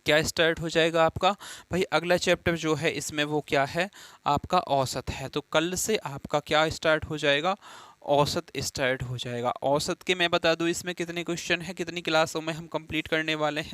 क्या स्टार्ट हो जाएगा आपका भाई, अगला चैप्टर जो है इसमें वो क्या है, आपका औसत है। तो कल से आपका क्या स्टार्ट हो जाएगा, औसत स्टार्ट हो जाएगा। औसत के मैं बता दूं इसमें कितने क्वेश्चन है, कितनी क्लासों में हम कंप्लीट करने वाले हैं।